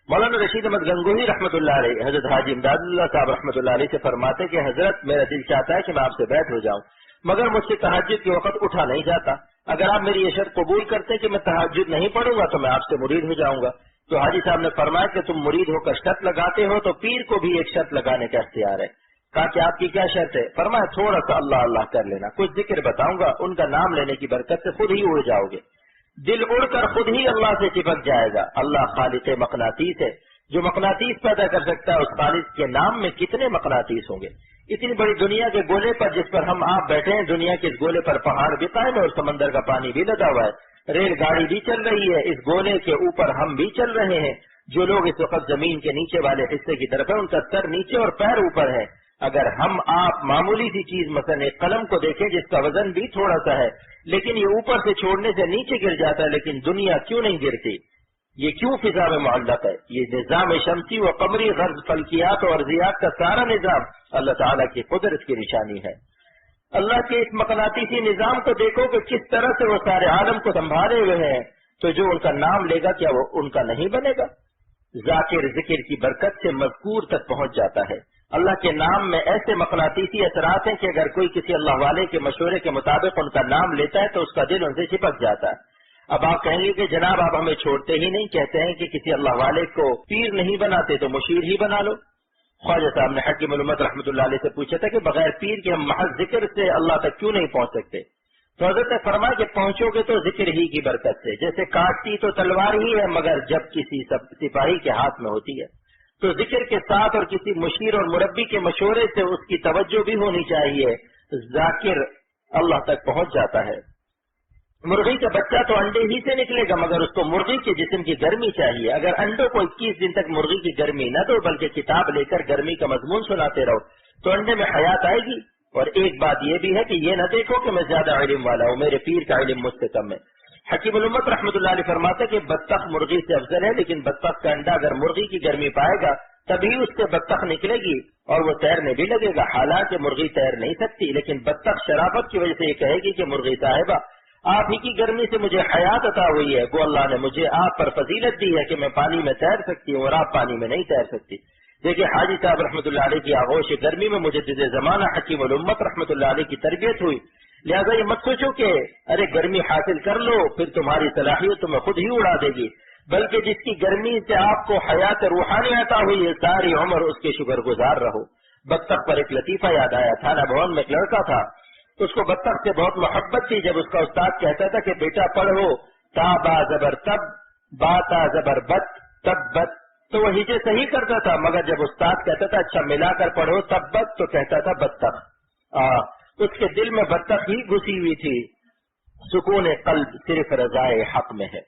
مولانا رشید احمد گنگوہی رحمۃ اللہ علیہ حضرت حاجی امداد اللہ صاحب رحمۃ اللہ علیہ سے فرماتے کہ حضرت میرا دل چاہتا ہے کہ میں آپ سے بیعت ہو جاؤں، مگر مجھ سے تہجد کے وقت اٹھا نہیں جاتا. اگر آپ میری یہ شرط قبول کرتے کہ میں تہجد نہیں پڑھوں گا تو میں آپ سے مرید ہو جاؤں گا. تو حاجی صاحب نے فرمایا کہ تم مرید ہو کر شرط لگاتے ہو تو پیر کو بھی ایک شرط لگانے کا اختیار ہے. کہا کہ آپ کی کیا شرط ہے؟ فرمایا تھوڑا سا اللہ اللہ کر لینا، کچھ ذکر بتاؤں گا، ان کا نام لینے کی برکت سے خود ہی اڑ جاؤ گے. دل اڑ کر خود ہی اللہ سے چپک جائے گا. اللہ خالق مقناطیس ہے، جو مقناطیس پیدا کر سکتا ہے اس خالق کے نام میں کتنے مقناطیس ہوں گے. اتنی بڑی دنیا کے گولے پر جس پر ہم آپ بیٹھے ہیں، دنیا کے اس گولے پر پہاڑ بھی قائم ہے اور سمندر کا پانی بھی لگا ہوا ہے، ریل گاڑی بھی چل رہی ہے، اس گولے کے اوپر ہم بھی چل رہے ہیں. جو لوگ اس وقت زمین کے نیچے والے حصے کی طرف ہیں ان کا سر نیچے اور پیر اوپر ہے. اگر ہم آپ معمولی سی چیز مثلا ایک قلم کو دیکھیں جس کا وزن بھی تھوڑا سا ہے لیکن یہ اوپر سے چھوڑنے سے نیچے گر جاتا ہے، لیکن دنیا کیوں نہیں گرتی؟ یہ کیوں فضا میں معلق ہے؟ یہ نظام شمسی و قمری غرض فلکیات اور ارضیات کا سارا نظام اللہ تعالیٰ کی قدرت کی نشانی ہے. اللہ کے اس مقناطیسی نظام کو دیکھو کہ کس طرح سے وہ سارے عالم کو سنبھالے ہوئے ہیں. تو جو ان کا نام لے گا کیا وہ ان کا نہیں بنے گا؟ ذاکر ذکر کی برکت سے مذکور تک پہنچ جاتا ہے. اللہ کے نام میں ایسے مقناطیسی اثرات ہیں کہ اگر کوئی کسی اللہ والے کے مشورے کے مطابق ان کا نام لیتا ہے تو اس کا دل ان سے چپک جاتا ہے. اب آپ کہیں گے کہ جناب آپ ہمیں چھوڑتے ہی نہیں، کہتے ہیں کہ کسی اللہ والے کو پیر نہیں بناتے تو مشیر ہی بنا لو. خواجہ صاحب نے حکیم الامت رحمۃ اللہ علیہ سے پوچھا تھا کہ بغیر پیر کے ہم محض ذکر سے اللہ تک کیوں نہیں پہنچ سکتے؟ تو حضرت نے فرمایا کہ پہنچو گے تو ذکر ہی کی برکت سے. جیسے کاٹتی تو تلوار ہی ہے مگر جب کسی سپاہی کے ہاتھ میں ہوتی ہے. تو ذکر کے ساتھ اور کسی مشیر اور مربی کے مشورے سے اس کی توجہ بھی ہونی چاہیے. ذاکر اللہ تک پہنچ جاتا ہے. مرغی کا بچہ تو انڈے ہی سے نکلے گا مگر اس کو مرغی کے جسم کی گرمی چاہیے. اگر انڈوں کو 21 دن تک مرغی کی گرمی نہ دو بلکہ کتاب لے کر گرمی کا مضمون سناتے رہو تو انڈے میں حیات آئے گی. اور ایک بات یہ بھی ہے کہ یہ نہ دیکھو کہ میں زیادہ علم والا ہوں، میرے پیر کا علم مجھ سے کم ہے. حکیم الامت رحمۃ اللہ علیہ فرماتے کہ بطخ مرغی سے افضل ہے، لیکن بطخ کا انڈا اگر مرغی کی گرمی پائے گا تبھی اس سے بطخ نکلے گی اور وہ تیرنے بھی لگے گا. حالانکہ مرغی تیر نہیں سکتی لیکن بطخ شرافت کی وجہ سے یہ کہے گی کہ مرغی صاحبہ آپ ہی کی گرمی سے مجھے حیات عطا ہوئی ہے، گو اللہ نے مجھے آپ پر فضیلت دی ہے کہ میں پانی میں تیر سکتی ہوں اور آپ پانی میں نہیں تیر سکتی. دیکھیے حاجی صاحب رحمۃ اللہ علیہ کی آغوش گرمی میں مجدد زمانہ حکیم الامت رحمۃ اللہ علیہ کی تربیت ہوئی. لہذا یہ مت سوچو کہ ارے گرمی حاصل کر لو پھر تمہاری صلاحیت تمہیں خود ہی اڑا دے گی، بلکہ جس کی گرمی سے آپ کو حیات روحانی عطا ہوئی ہے ساری عمر اس کے شکر گزار رہو. بطخ پر ایک لطیفہ یاد آیا. تھانہ بھون میں ایک لڑکا تھا، اس کو بطخ سے بہت محبت تھی. جب اس کا استاد کہتا تھا کہ بیٹا پڑھو تا با زبر تب با تا زبر بت تب بت تو وہ ہجے صحیح کرتا تھا، مگر جب استاد کہتا تھا اچھا ملا کر پڑھو تب بت تو کہتا تھا بطخ. اس کے دل میں بطخ ہی گھسی ہوئی تھی. سکون قلب صرف رضائے حق میں ہے.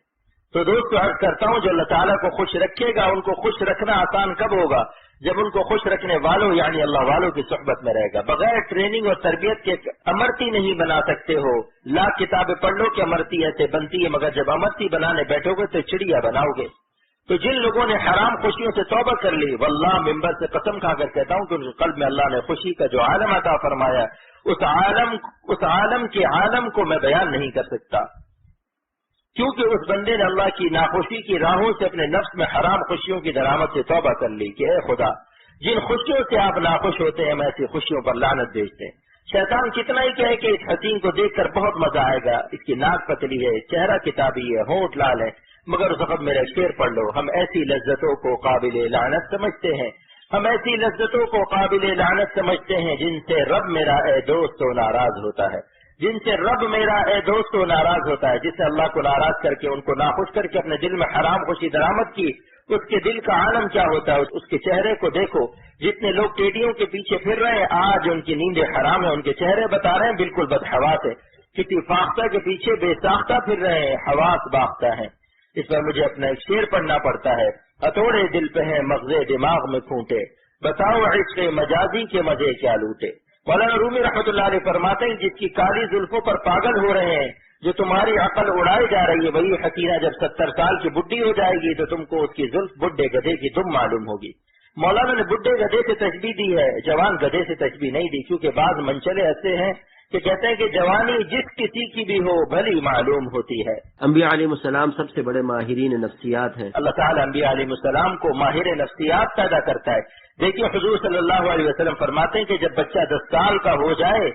تو دوست عرض کرتا ہوں جو اللہ تعالیٰ کو خوش رکھے گا ان کو خوش رکھنا آسان کب ہوگا؟ جب ان کو خوش رکھنے والوں یعنی اللہ والوں کی صحبت میں رہے گا. بغیر ٹریننگ اور تربیت کے امرتی نہیں بنا سکتے ہو. لاکھ کتابیں پڑھ لو کہ امرتی ایسے بنتی ہے، مگر جب امرتی بنانے بیٹھو گے تو چڑیا بناؤ گے. تو جن لوگوں نے حرام خوشیوں سے توبہ کر لی، واللہ ممبر سے قسم کھا کر کہتا ہوں کہ ان کے قلب میں اللہ نے خوشی کا جو عالم عطا فرمایا اس عالم کے عالم کو میں بیان نہیں کر سکتا، کیونکہ اس بندے نے اللہ کی ناخوشی کی راہوں سے اپنے نفس میں حرام خوشیوں کی درآمد سے توبہ کر لی کہ اے خدا جن خوشیوں سے آپ ناخوش ہوتے ہیں ہم ایسی خوشیوں پر لعنت بھیجتے ہیں. شیطان کتنا ہی کہے کہ اس حسین کو دیکھ کر بہت مزہ آئے گا، اس کی ناک پتلی ہے، چہرہ کتابی ہے، ہونٹ لال ہے، مگر اس وقت میرا شعر پڑھ لو. ہم ایسی لذتوں کو قابل لعنت سمجھتے ہیں، ہم ایسی لذتوں کو قابل لعنت سمجھتے ہیں جن سے رب میرا اے دوستو ناراض ہوتا ہے، جن سے رب میرا اے دوستو ناراض ہوتا ہے. جس سے اللہ کو ناراض کر کے ان کو ناخوش کر کے اپنے دل میں حرام خوشی درآمد کی، اس کے دل کا عالم کیا ہوتا ہے؟ اس کے چہرے کو دیکھو. جتنے لوگ ٹیڈیوں کے پیچھے پھر رہے ہیں آج ان کی نیندیں حرام ہیں، ان کے چہرے بتا رہے ہیں بالکل بدحواس ہے. کسی فاختہ کے پیچھے بے ساختہ پھر رہے ہیں، حواس باختہ ہیں۔ اس پر مجھے اپنا ایک شعر پڑھنا پڑتا ہے، ہتھوڑے دل پہ ہیں مغزے دماغ میں کھونٹے، بتاؤ عشق مجازی کے مزے کیا لوٹے۔ مولانا رومی رحمۃ اللہ علیہ فرماتے ہیں جس کی کالی زلفوں پر پاگل ہو رہے ہیں، جو تمہاری عقل اڑائی جا رہی ہے، وہی حسینہ جب 70 سال کی بڈھی ہو جائے گی تو تم کو اس کی زلف بڈھے گدھے کی دم معلوم ہوگی۔ مولانا نے بڈھے گدھے سے تشبیہ دی ہے، جوان گدھے سے تشبیہ نہیں دی، کیونکہ بعض منچلے ایسے ہیں کہ کہتے ہیں کہ جوانی جس کسی کی بھی ہو بھلی معلوم ہوتی ہے۔ انبیاء علیہ السلام سب سے بڑے ماہرین نفسیات ہیں۔ اللہ تعالیٰ انبیاء علیہ السلام کو ماہر نفسیات پیدا کرتا ہے۔ دیکھیے حضور صلی اللہ علیہ وسلم فرماتے ہیں کہ جب بچہ 10 سال کا ہو جائے،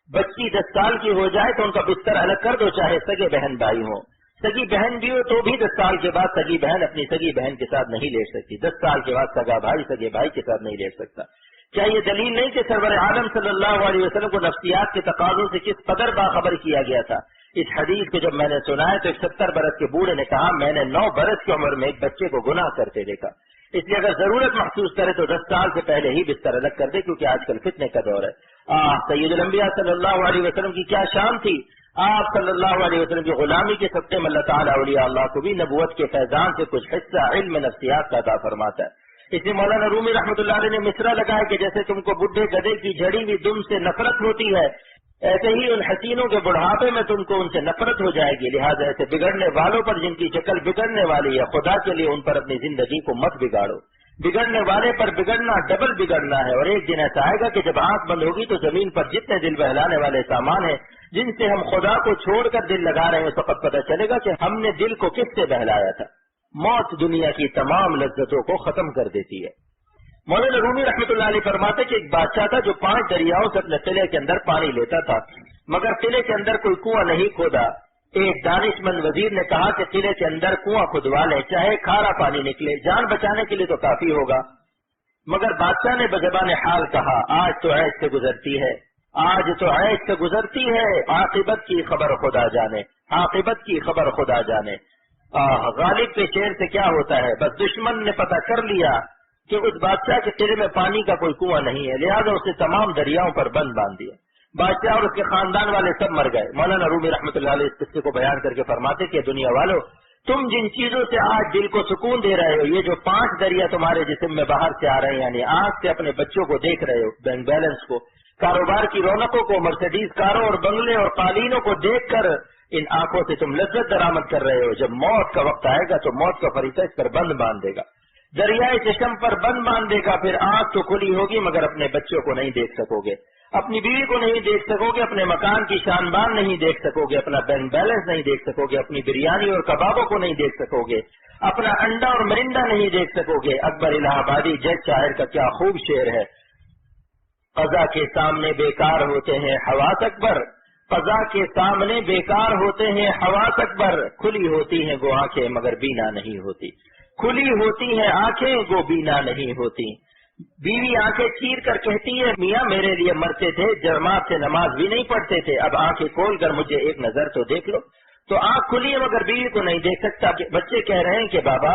بچی 10 سال کی ہو جائے تو ان کا بستر الگ کر دو، چاہے سگے بہن بھائی ہوں، سگی بہن بھی ہو تو بھی 10 سال کے بعد سگی بہن اپنی سگی بہن کے ساتھ نہیں لیٹ سکتی، 10 سال کے بعد سگا بھائی سگے بھائی کے ساتھ نہیں لیٹ سکتا۔ کیا یہ دلیل نہیں کہ سرور عالم صلی اللہ علیہ وسلم کو نفسیات کے تقاضوں سے کس قدر باخبر کیا گیا تھا؟ اس حدیث کو جب میں نے سنا ہے تو ایک 70 برس کے بوڑھے نے کہا میں نے 9 برس کی عمر میں ایک بچے کو گناہ کرتے دیکھا، اس لیے اگر ضرورت محسوس کرے تو 10 سال سے پہلے ہی بستر الگ کر دے، کیونکہ آج کل فتنے کا دور ہے۔ سید الانبیاء صلی اللہ علیہ وسلم کی کیا شان تھی، آپ صلی اللہ علیہ وسلم کی غلامی کے صدقے میں اللہ تعالیٰ اولیاء اللہ کو بھی نبوت کے فیضان سے کچھ حصہ علم نفسیات کا عطا فرماتا ہے۔ اس لیے مولانا رومی رحمۃ اللہ علیہ نے مصرع لگایا کہ جیسے تم کو بڈھے گدھے کی جھڑی ہوئی دم سے نفرت ہوتی ہے، ایسے ہی ان حسینوں کے بڑھاپے میں تم کو ان سے نفرت ہو جائے گی، لہٰذا ایسے بگڑنے والوں پر جن کی شکل بگڑنے والی ہے، خدا کے لیے ان پر اپنی زندگی کو مت بگاڑو۔ بگڑنے والے پر بگڑنا ڈبل بگڑنا ہے، اور ایک دن ایسا آئے گا کہ جب آنکھ بند ہوگی تو زمین پر جتنے دل بہلانے والے سامان ہیں جن سے ہم خدا کو چھوڑ کر دل لگا رہے ہیں، اس وقت پتہ چلے گا کہ ہم نے دل کو کس سے بہلایا تھا۔ موت دنیا کی تمام لذتوں کو ختم کر دیتی ہے۔ مولانا رومی رحمۃ اللہ علیہ فرماتے کہ ایک بادشاہ تھا جو 5 دریاؤں سے اپنے قلعے کے اندر پانی لیتا تھا، مگر قلعے کے اندر کوئی کنواں نہیں کھودا۔ ایک دانش مند وزیر نے کہا کہ قلعے کے اندر کنواں کھدوا لیں، چاہے کھارا پانی نکلے، جان بچانے کے لیے تو کافی ہوگا۔ مگر بادشاہ نے بزبان حال کہا آج تو عیش سے گزرتی ہے، آج تو عیش سے گزرتی ہے، عاقبت کی خبر خدا جانے، عاقبت کی خبر خدا جانے۔ غالب کے شعر سے کیا ہوتا ہے، بس دشمن نے پتہ کر لیا کہ اس بادشاہ کے قلعے میں پانی کا کوئی کنواں نہیں ہے، لہذا اسے تمام دریاؤں پر بند باندھ دیا۔ بادشاہ اور اس کے خاندان والے سب مر گئے۔ مولانا رومی رحمۃ اللہ علیہ اس قصے کو بیان کر کے فرماتے کہ دنیا والو، تم جن چیزوں سے آج دل کو سکون دے رہے ہو، یہ جو 5 دریا تمہارے جسم میں باہر سے آ رہے ہیں، یعنی آنکھ سے اپنے بچوں کو دیکھ رہے ہو، بینک بیلنس کو، کاروبار کی رونقوں کو، مرسیڈیز کاروں اور بنگلے اور قالینوں کو دیکھ کر ان آنکھوں سے تم لذت درآمد کر رہے ہو، جب موت کا وقت آئے گا تو موت کا فریضہ اس پر بند باندھ دے گا، دریائے چشم پر بند باندھ دے گا، پھر آنکھ تو کھلی ہوگی مگر اپنے بچوں کو نہیں دیکھ سکو گے، اپنی بیوی کو نہیں دیکھ سکو گے، اپنے مکان کی شان بان نہیں دیکھ سکو گے، اپنا بینک بیلنس نہیں دیکھ سکو گے، اپنی بریانی اور کبابوں کو نہیں دیکھ سکو گے، اپنا انڈا اور مرنڈا نہیں دیکھ سکو گے۔ اکبر الہ آبادی جج شاعر کا کیا خوب شعر ہے، قضا کے سامنے بیکار ہوتے ہیں حواس اکبر، قضا کے سامنے بیکار ہوتے ہیں حواس اکبر، کھلی ہوتی ہیں گو آنکھیں مگر بینا نہیں ہوتی، کھلی ہوتی ہیں آنکھیں گو بینا نہیں ہوتی۔ بیوی آنکھیں چیر کر کہتی ہے میاں میرے لیے مرتے تھے، جماعت سے نماز بھی نہیں پڑھتے تھے، اب آنکھیں کھول کر مجھے ایک نظر تو دیکھ لو۔ تو آنکھ کھلی ہے مگر بیوی کو نہیں دیکھ سکتا۔ بچے کہہ رہے ہیں کہ بابا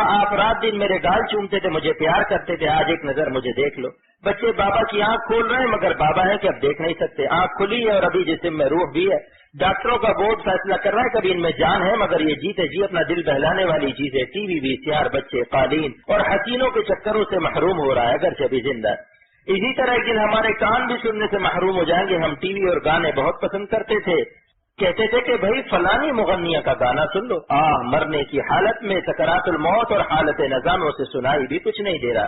آپ رات دن میرے گال چومتے تھے، مجھے پیار کرتے تھے، آج ایک نظر مجھے دیکھ لو۔ بچے بابا کی آنکھ کھول رہے ہیں مگر بابا ہے کہ اب دیکھ نہیں سکتے، آنکھ کھلی ہے اور ابھی جسم میں روح بھی ہے۔ ڈاکٹروں کا بورڈ فیصلہ کر رہا ہے کبھی ان میں جان ہے، مگر یہ جیتے جی اپنا دل بہلانے والی چیزیں ٹی وی VCR، بچے، قالین اور حسینوں کے چکروں سے محروم ہو رہا ہے اگرچہ ابھی زندہ ہے۔ اسی طرح ایک دن ہمارے کان بھی سننے سے محروم ہو جائیں گے۔ ہم ٹی وی اور گانے بہت پسند کرتے تھے، کہتے تھے کہ بھائی فلانی مغنیہ کا گانا سن لو، مرنے کی حالت میں سکرات الموت اور حالت نظاموں سے سنائی بھی کچھ نہیں دے رہا۔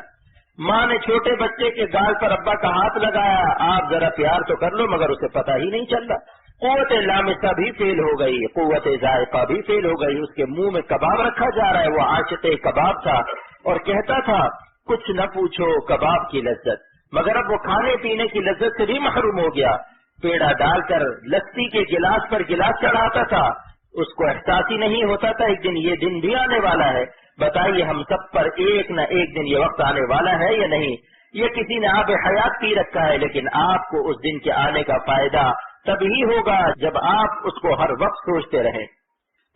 ماں نے چھوٹے بچے کے گال پر ابا کا ہاتھ لگایا، آپ ذرا پیار تو کر لو، مگر اسے پتہ ہی نہیں چل رہا۔ قوت لامسہ بھی فیل ہو گئی، قوت ذائقہ بھی فیل ہو گئی، اس کے منہ میں کباب رکھا جا رہا ہے، وہ عاشق کباب تھا اور کہتا تھا کچھ نہ پوچھو کباب کی لذت، مگر اب وہ کھانے پینے کی لذت سے بھی محروم ہو گیا۔ پیڑا ڈال کر لسی کے گلاس پر گلاس چڑھاتا تھا، اس کو احساس ہی نہیں ہوتا تھا ایک دن یہ دن بھی آنے والا ہے۔ بتائیے ہم سب پر ایک نہ ایک دن یہ وقت آنے والا ہے یا نہیں؟ یہ کسی نے آب حیات پی رکھا ہے، لیکن آپ کو اس دن کے آنے کا فائدہ تبھی ہوگا جب آپ اس کو ہر وقت سوچتے رہیں۔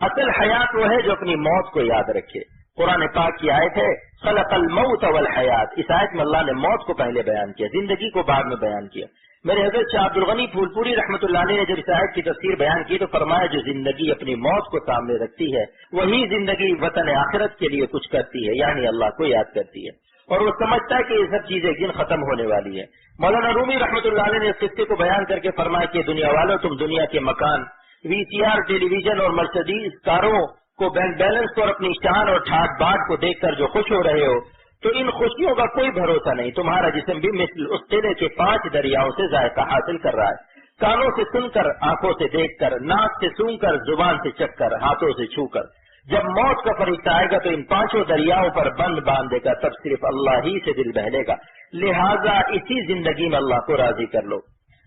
اصل حیات وہ ہے جو اپنی موت کو یاد رکھے۔ قرآن پاک کی آیت ہے خلق الموت والحیات، اس آیت میں اللہ نے موت کو پہلے بیان کیا، زندگی کو بعد میں بیان کیا۔ میرے حضرت شاہ عبد الغنی پھولپوری رحمۃ اللہ علیہ نے جب اس آیت کی تفسیر بیان کی تو فرمایا جو زندگی اپنی موت کو سامنے رکھتی ہے وہی زندگی وطن آخرت کے لیے کچھ کرتی ہے، یعنی اللہ کو یاد کرتی ہے، اور وہ سمجھتا ہے کہ یہ سب چیزیں ایک دن ختم ہونے والی ہے۔ مولانا رومی رحمۃ اللہ علیہ نے اس قصے کو بیان کر کے فرمایا کہ دنیا والوں تم دنیا کے مکان، وی سی آر، ٹیلی ویژن اور مرسڈیز کاروں کو بینک بیلنس اور اپنی اشتہار اور ٹھاٹ باٹ کو دیکھ کر جو خوش ہو رہے ہو، تو ان خوشیوں کا کوئی بھروسہ نہیں، تمہارا جسم بھی مثل اس قلعے کے 5 دریاؤں سے ذائقہ حاصل کر رہا ہے، کانوں سے سن کر، آنکھوں سے دیکھ کر، ناک سے سونگ کر، زبان سے چکھ کر، ہاتھوں سے چھو کر۔ جب موت کا فرشتہ آئے گا تو ان 5 دریاؤں پر بند باندھ دے گا، تب صرف اللہ ہی سے دل بہلے گا، لہذا اسی زندگی میں اللہ کو راضی کر لو۔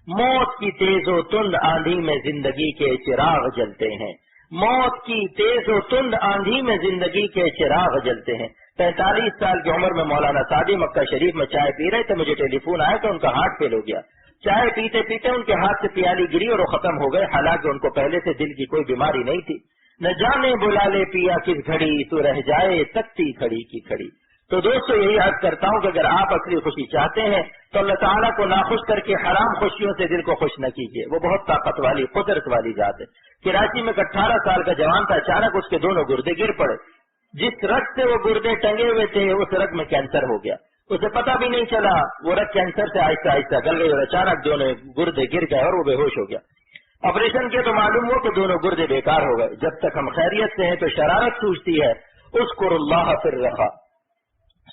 موت کی تیز و تند آندھی میں زندگی کے چراغ جلتے ہیں، موت کی تیز و تند آندھی میں زندگی کے چراغ جلتے ہیں۔ 45 سال کی عمر میں مولانا سعدی مکہ شریف میں چائے پی رہے تھے، مجھے ٹیلی فون آیا تو ان کا ہارٹ فیل ہو گیا۔ چائے پیتے پیتے ان کے ہاتھ سے پیالی گری اور وہ ختم ہو گئے، حالانکہ ان کو پہلے سے دل کی کوئی بیماری نہیں تھی۔ نہ جانے بلا لے پیا کس گھڑی، تو رہ جائے تکتی کھڑی کی کھڑی۔ تو دوستو یہی عرض کرتا ہوں کہ اگر آپ اصلی خوشی چاہتے ہیں تو اللہ تعالیٰ کو ناخوش کر کے حرام خوشیوں سے دل کو خوش نہ کیجیے، وہ بہت طاقت والی قدرت والی ذات ہے۔ کراچی میں 18 سال کا جوان تھا، اچانک اس کے دونوں گردے گر پڑے، جس رگ سے وہ گردے ٹنگے ہوئے تھے اس رگ میں کینسر ہو گیا، اسے پتہ بھی نہیں چلا، وہ رگ کینسر سے آہستہ آہستہ گل گئی اور اچانک دونوں گردے گر گئے اور وہ بے ہوش ہو گیا۔ آپریشن کیا تو معلوم ہو کہ دونوں گردے بیکار ہو گئے۔ جب تک ہم خیریت سے ہیں تو شرارت سوچتی ہے، اذکر اللہ فی الرخاء،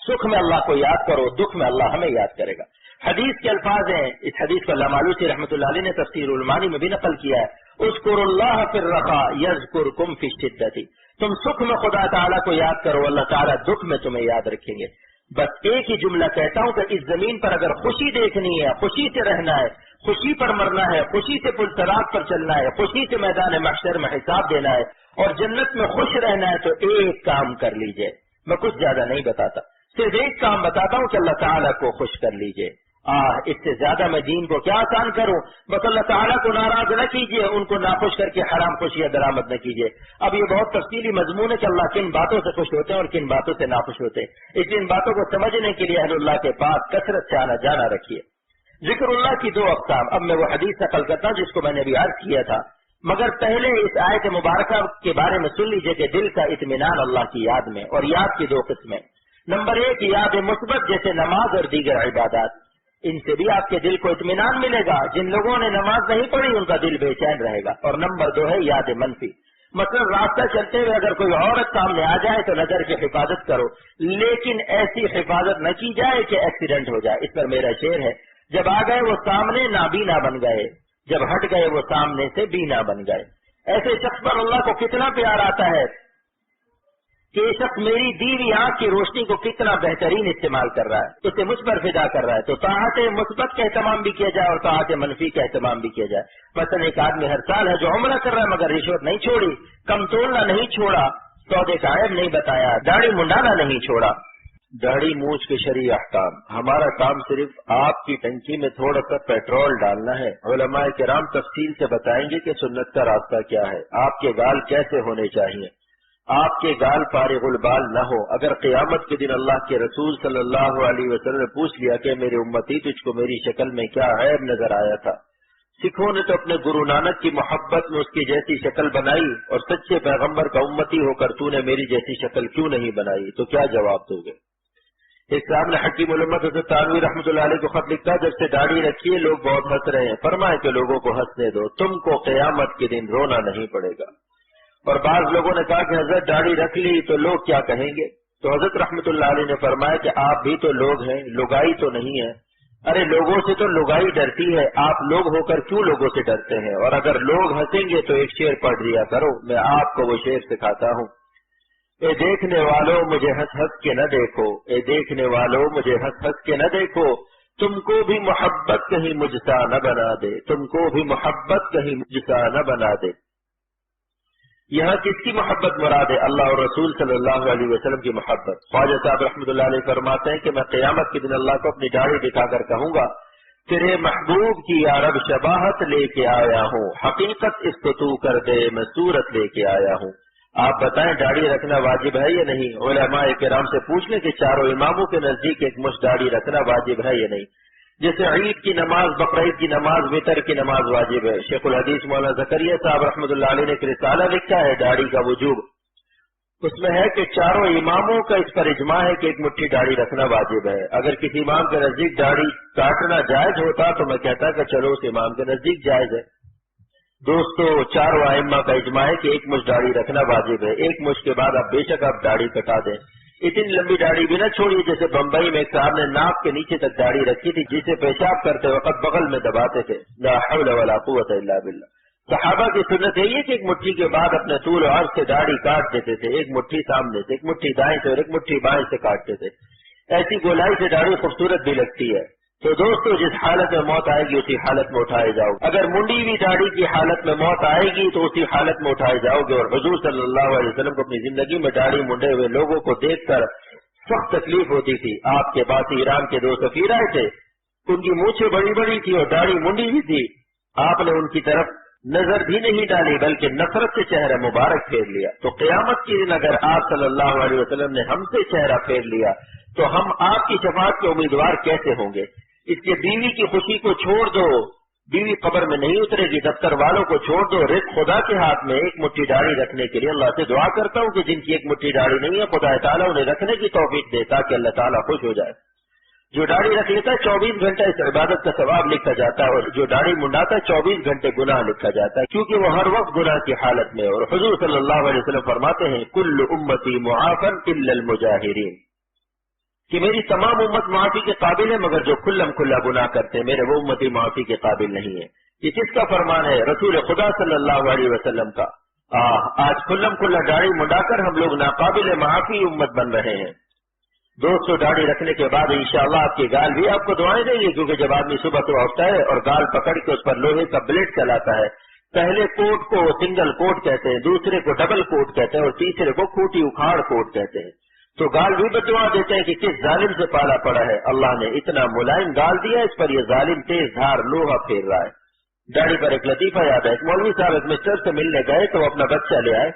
سکھ میں اللہ کو یاد کرو، دکھ میں اللہ ہمیں یاد کرے گا۔ حدیث کے الفاظ ہیں، اس حدیث کو علامہ آلوسی رحمۃ اللہ علیہ نے تفسیر المعانی میں بھی نقل کیا ہے، اذکر اللہ فی الرخاء یذکرکم فی الشدۃ، تم سکھ میں خدا تعالیٰ کو یاد کرو، اللہ تعالیٰ دکھ میں تمہیں یاد رکھیں گے۔ بس ایک ہی جملہ کہتا ہوں کہ اس زمین پر اگر خوشی دیکھنی ہے، خوشی سے رہنا ہے، خوشی پر مرنا ہے، خوشی سے پل صراط پر چلنا ہے، خوشی سے میدان محشر میں حساب دینا ہے اور جنت میں خوش رہنا ہے، تو ایک کام کر لیجئے۔ میں کچھ زیادہ نہیں بتاتا، صرف ایک کام بتاتا ہوں کہ اللہ تعالیٰ کو خوش کر لیجئے۔ اس سے زیادہ میں دین کو کیا آسان کروں، بس اللہ تعالیٰ کو ناراض نہ کیجیے، ان کو ناخوش کر کے حرام خوشیاں درآمد نہ کیجیے۔ اب یہ بہت تفصیلی مضمون ہے کہ اللہ کن باتوں سے خوش ہوتے ہیں اور کن باتوں سے ناخوش ہوتے ہیں، اس لیے ان باتوں کو سمجھنے کے لیے اہل اللہ کے پاس کثرت سے آنا جانا رکھیے۔ ذکر اللہ کی 2 اقسام، اب میں وہ حدیث نقل کرتا ہوں جس کو میں نے ابھی عرض کیا تھا، مگر پہلے اس آیت مبارکہ کے بارے میں سن لیجیے کہ دل کا اطمینان اللہ کی یاد میں، اور یاد کی 2 قسمیں۔ نمبر 1 یاد مثبت، جیسے نماز اور دیگر عبادات، ان سے بھی آپ کے دل کو اطمینان ملے گا۔ جن لوگوں نے نماز نہیں پڑھی ان کا دل بے چین رہے گا۔ اور نمبر 2 ہے یاد منفی، مثلا راستہ چلتے ہوئے اگر کوئی عورت سامنے آ جائے تو نظر کی حفاظت کرو، لیکن ایسی حفاظت نہ کی جائے کہ ایکسیڈنٹ ہو جائے۔ اس پر میرا شعر ہے، جب آ گئے وہ سامنے نابینا بن گئے، جب ہٹ گئے وہ سامنے سے بینا بن گئے۔ ایسے شخص پر اللہ کو کتنا پیار آتا ہے کہ یہ شخص میری دی ہوئی آنکھ کی روشنی کو کتنا بہترین استعمال کر رہا ہے، اسے مجھ پر فدا کر رہا ہے۔ تو طاعت مثبت کا اہتمام بھی کیا جائے اور طاعت منفی کا اہتمام بھی کیا جائے۔ مثلا ایک آدمی ہر سال ہے جو عمرہ کر رہا ہے مگر رشوت نہیں چھوڑی، کم تولنا نہیں چھوڑا، سودے کا عیب نہیں بتایا، داڑھی منڈانا نہیں چھوڑا۔ داڑھی مونچھ کے شرعی احکام، ہمارا کام صرف آپ کی ٹنکی میں تھوڑا سا پیٹرول ڈالنا ہے۔ علماء کرام تفصیل سے بتائیں گے کہ سنت کا راستہ کیا ہے، آپ کے گال کیسے ہونے چاہیے۔ آپ کے گال فارغ البال نہ ہو۔ اگر قیامت کے دن اللہ کے رسول صلی اللہ علیہ وسلم نے پوچھ لیا کہ میرے امتی تجھ کو میری شکل میں کیا عیب نظر آیا تھا، سکھوں نے تو اپنے گرو نانک کی محبت میں اس کی جیسی شکل بنائی، اور سچے پیغمبر کا امتی ہو کر تو نے میری جیسی شکل کیوں نہیں بنائی، تو کیا جواب دو گے؟ اسلام نے حکیم علمت حضرت تانوی رحمۃ اللہ علیہ کو خط لکھا، جب سے داڑھی رکھی ہے لوگ بہت ہنس رہے ہیں، فرمائے کہ لوگوں کو ہنسنے دو، تم کو قیامت کے دن رونا نہیں پڑے گا۔ اور بعض لوگوں نے کہا کہ حضرت داڑھی رکھ لی تو لوگ کیا کہیں گے، تو حضرت رحمۃ اللہ علیہ نے فرمایا کہ آپ بھی تو لوگ ہیں، لگائی تو نہیں ہے۔ ارے لوگوں سے تو لگائی ڈرتی ہے، آپ لوگ ہو کر کیوں لوگوں سے ڈرتے ہیں؟ اور اگر لوگ ہنسیں گے تو ایک شعر پڑھ لیا کرو، میں آپ کو وہ شعر سکھاتا ہوں۔ اے دیکھنے والوں مجھے ہنس ہنس کے نہ دیکھو، اے دیکھنے والوں مجھے ہنس ہنس کے نہ دیکھو، تم کو بھی محبت کہیں مجھ سا نہ بنا دے، تم کو بھی محبت کہیں مجھ سا نہ بنا دے۔ یہاں کس کی محبت مراد ہے؟ اللہ اور رسول صلی اللہ علیہ وسلم کی محبت۔ خواجہ صاحب رحمۃ اللہ علیہ فرماتے ہیں کہ میں قیامت کے دن اللہ کو اپنی داڑھی دکھا کر کہوں گا، تیرے محبوب کی یا رب شباہت لے کے آیا ہوں، حقیقت اس کو تو کر دے میں صورت لے کے آیا ہوں۔ آپ بتائیں داڑھی رکھنا واجب ہے یا نہیں؟ علماء کرام سے پوچھ لیں کہ چاروں اماموں کے نزدیک ایک مشت داڑھی رکھنا واجب ہے یا نہیں؟ جیسے عید کی نماز، بقرعید کی نماز، وطر کی نماز واجب ہے۔ شیخ الحدیث مولانا زکریا صاحب رحمۃ اللہ علیہ نے ایک رسالہ لکھا ہے داڑھی کا وجوب، اس میں ہے کہ چاروں اماموں کا اس پر اجماع ہے کہ ایک مٹھی داڑھی رکھنا واجب ہے۔ اگر کسی امام کے نزدیک داڑھی کاٹنا جائز ہوتا تو میں کہتا کہ چلو اس امام کے نزدیک جائز ہے۔ دوستو، چاروں ائمہ کا اجماع ہے کہ ایک مچھ داڑھی رکھنا واجب ہے۔ ایک مچھ کے بعد بے شک آپ داڑھی کٹا دیں، اتنی لمبی داڑھی بھی نہ چھوڑیے جیسے بمبئی میں ایک صاحب نے ناک کے نیچے تک داڑھی رکھی تھی، جسے پیشاب کرتے وقت بغل میں دباتے تھے۔ لا حول ولا قوت الا باللہ۔ صحابہ کی سنت یہی ہے کہ ایک مٹھی کے بعد اپنے طول و عرض سے داڑھی کاٹ دیتے تھے، ایک مٹھی سامنے سے، ایک مٹھی دائیں سے اور ایک مٹھی بائیں سے کاٹتے تھے۔ ایسی گولائی سے داڑھی خوبصورت بھی لگتی ہے۔ تو دوستو، جس حالت میں موت آئے گی اسی حالت میں اٹھائے جاؤ۔ اگر منڈی ہوئی داڑھی کی حالت میں موت آئے گی تو اسی حالت میں اٹھائے جاؤ گے۔ اور حضور صلی اللہ علیہ وسلم کو اپنی زندگی میں داڑھی منڈے ہوئے لوگوں کو دیکھ کر سخت تکلیف ہوتی تھی۔ آپ کے پاس ایران کے 2 سفیر آئے تھے، ان کی مونچھیں بڑی بڑی تھی اور داڑھی منڈی بھی تھی۔ آپ نے ان کی طرف نظر بھی نہیں ڈالی بلکہ نفرت سے چہرہ مبارک پھیر لیا۔ تو قیامت کے دن اگر آپ صلی اللہ علیہ وسلم نے ہم سے چہرہ پھیر لیا تو ہم آپ کی شفاعت کے امیدوار کیسے ہوں گے؟ اس کے بیوی کی خوشی کو چھوڑ دو، بیوی قبر میں نہیں اترے گی، دفتر والوں کو چھوڑ دو، رزق خدا کے ہاتھ میں۔ ایک مٹھی داڑھی رکھنے کے لیے اللہ سے دعا کرتا ہوں کہ جن کی ایک مٹھی داڑھی نہیں ہے خدا تعالیٰ انہیں رکھنے کی توفیق دے تاکہ اللہ تعالیٰ خوش ہو جائے۔ جو داڑھی رکھ لیتا ہے 24 گھنٹہ اس عبادت کا ثواب لکھا جاتا ہے، اور جو داڑھی منڈاتا ہے 24 گھنٹے گناہ لکھا جاتا ہے، کیونکہ وہ ہر وقت گناہ کی حالت میں۔ اور حضور صلی اللہ علیہ وسلم فرماتے ہیں کل امتی معافن الا المجاہرین، کہ میری تمام امت معافی کے قابل ہے مگر جو کھلم کھلا گناہ کرتے ہیں میرے وہ امتی معافی کے قابل نہیں ہے۔ یہ کس کا فرمان ہے؟ رسول خدا صلی اللہ علیہ وسلم کا۔ آج کھلم کھلا داڑھی منڈا کر ہم لوگ ناقابل معافی امت بن رہے ہیں۔ دوستو، داڑھی رکھنے کے بعد انشاءاللہ آپ کے گال بھی آپ کو دعائیں دیں گے، کیونکہ جب آدمی صبح تو اٹھتا ہے اور گال پکڑ کے اس پر لوہے کا بلیڈ چلاتا ہے، پہلے کوٹ کو سنگل کوٹ کہتے ہیں، دوسرے کو ڈبل کوٹ کہتے ہیں اور تیسرے کو کھوٹی اکھاڑ کوٹ کہتے ہیں۔ تو گال بھی بدعا دیتے ہیں کہ کس ظالم سے پالا پڑا ہے، اللہ نے اتنا ملائم گال دیا، اس پر یہ ظالم تیز دھار لوہا پھیر رہا ہے۔ داڑھی پر ایک لطیفہ یاد ہے، ایک مولوی صاحب ایک مسٹر سے ملنے گئے تو وہ اپنا بچہ لے آئے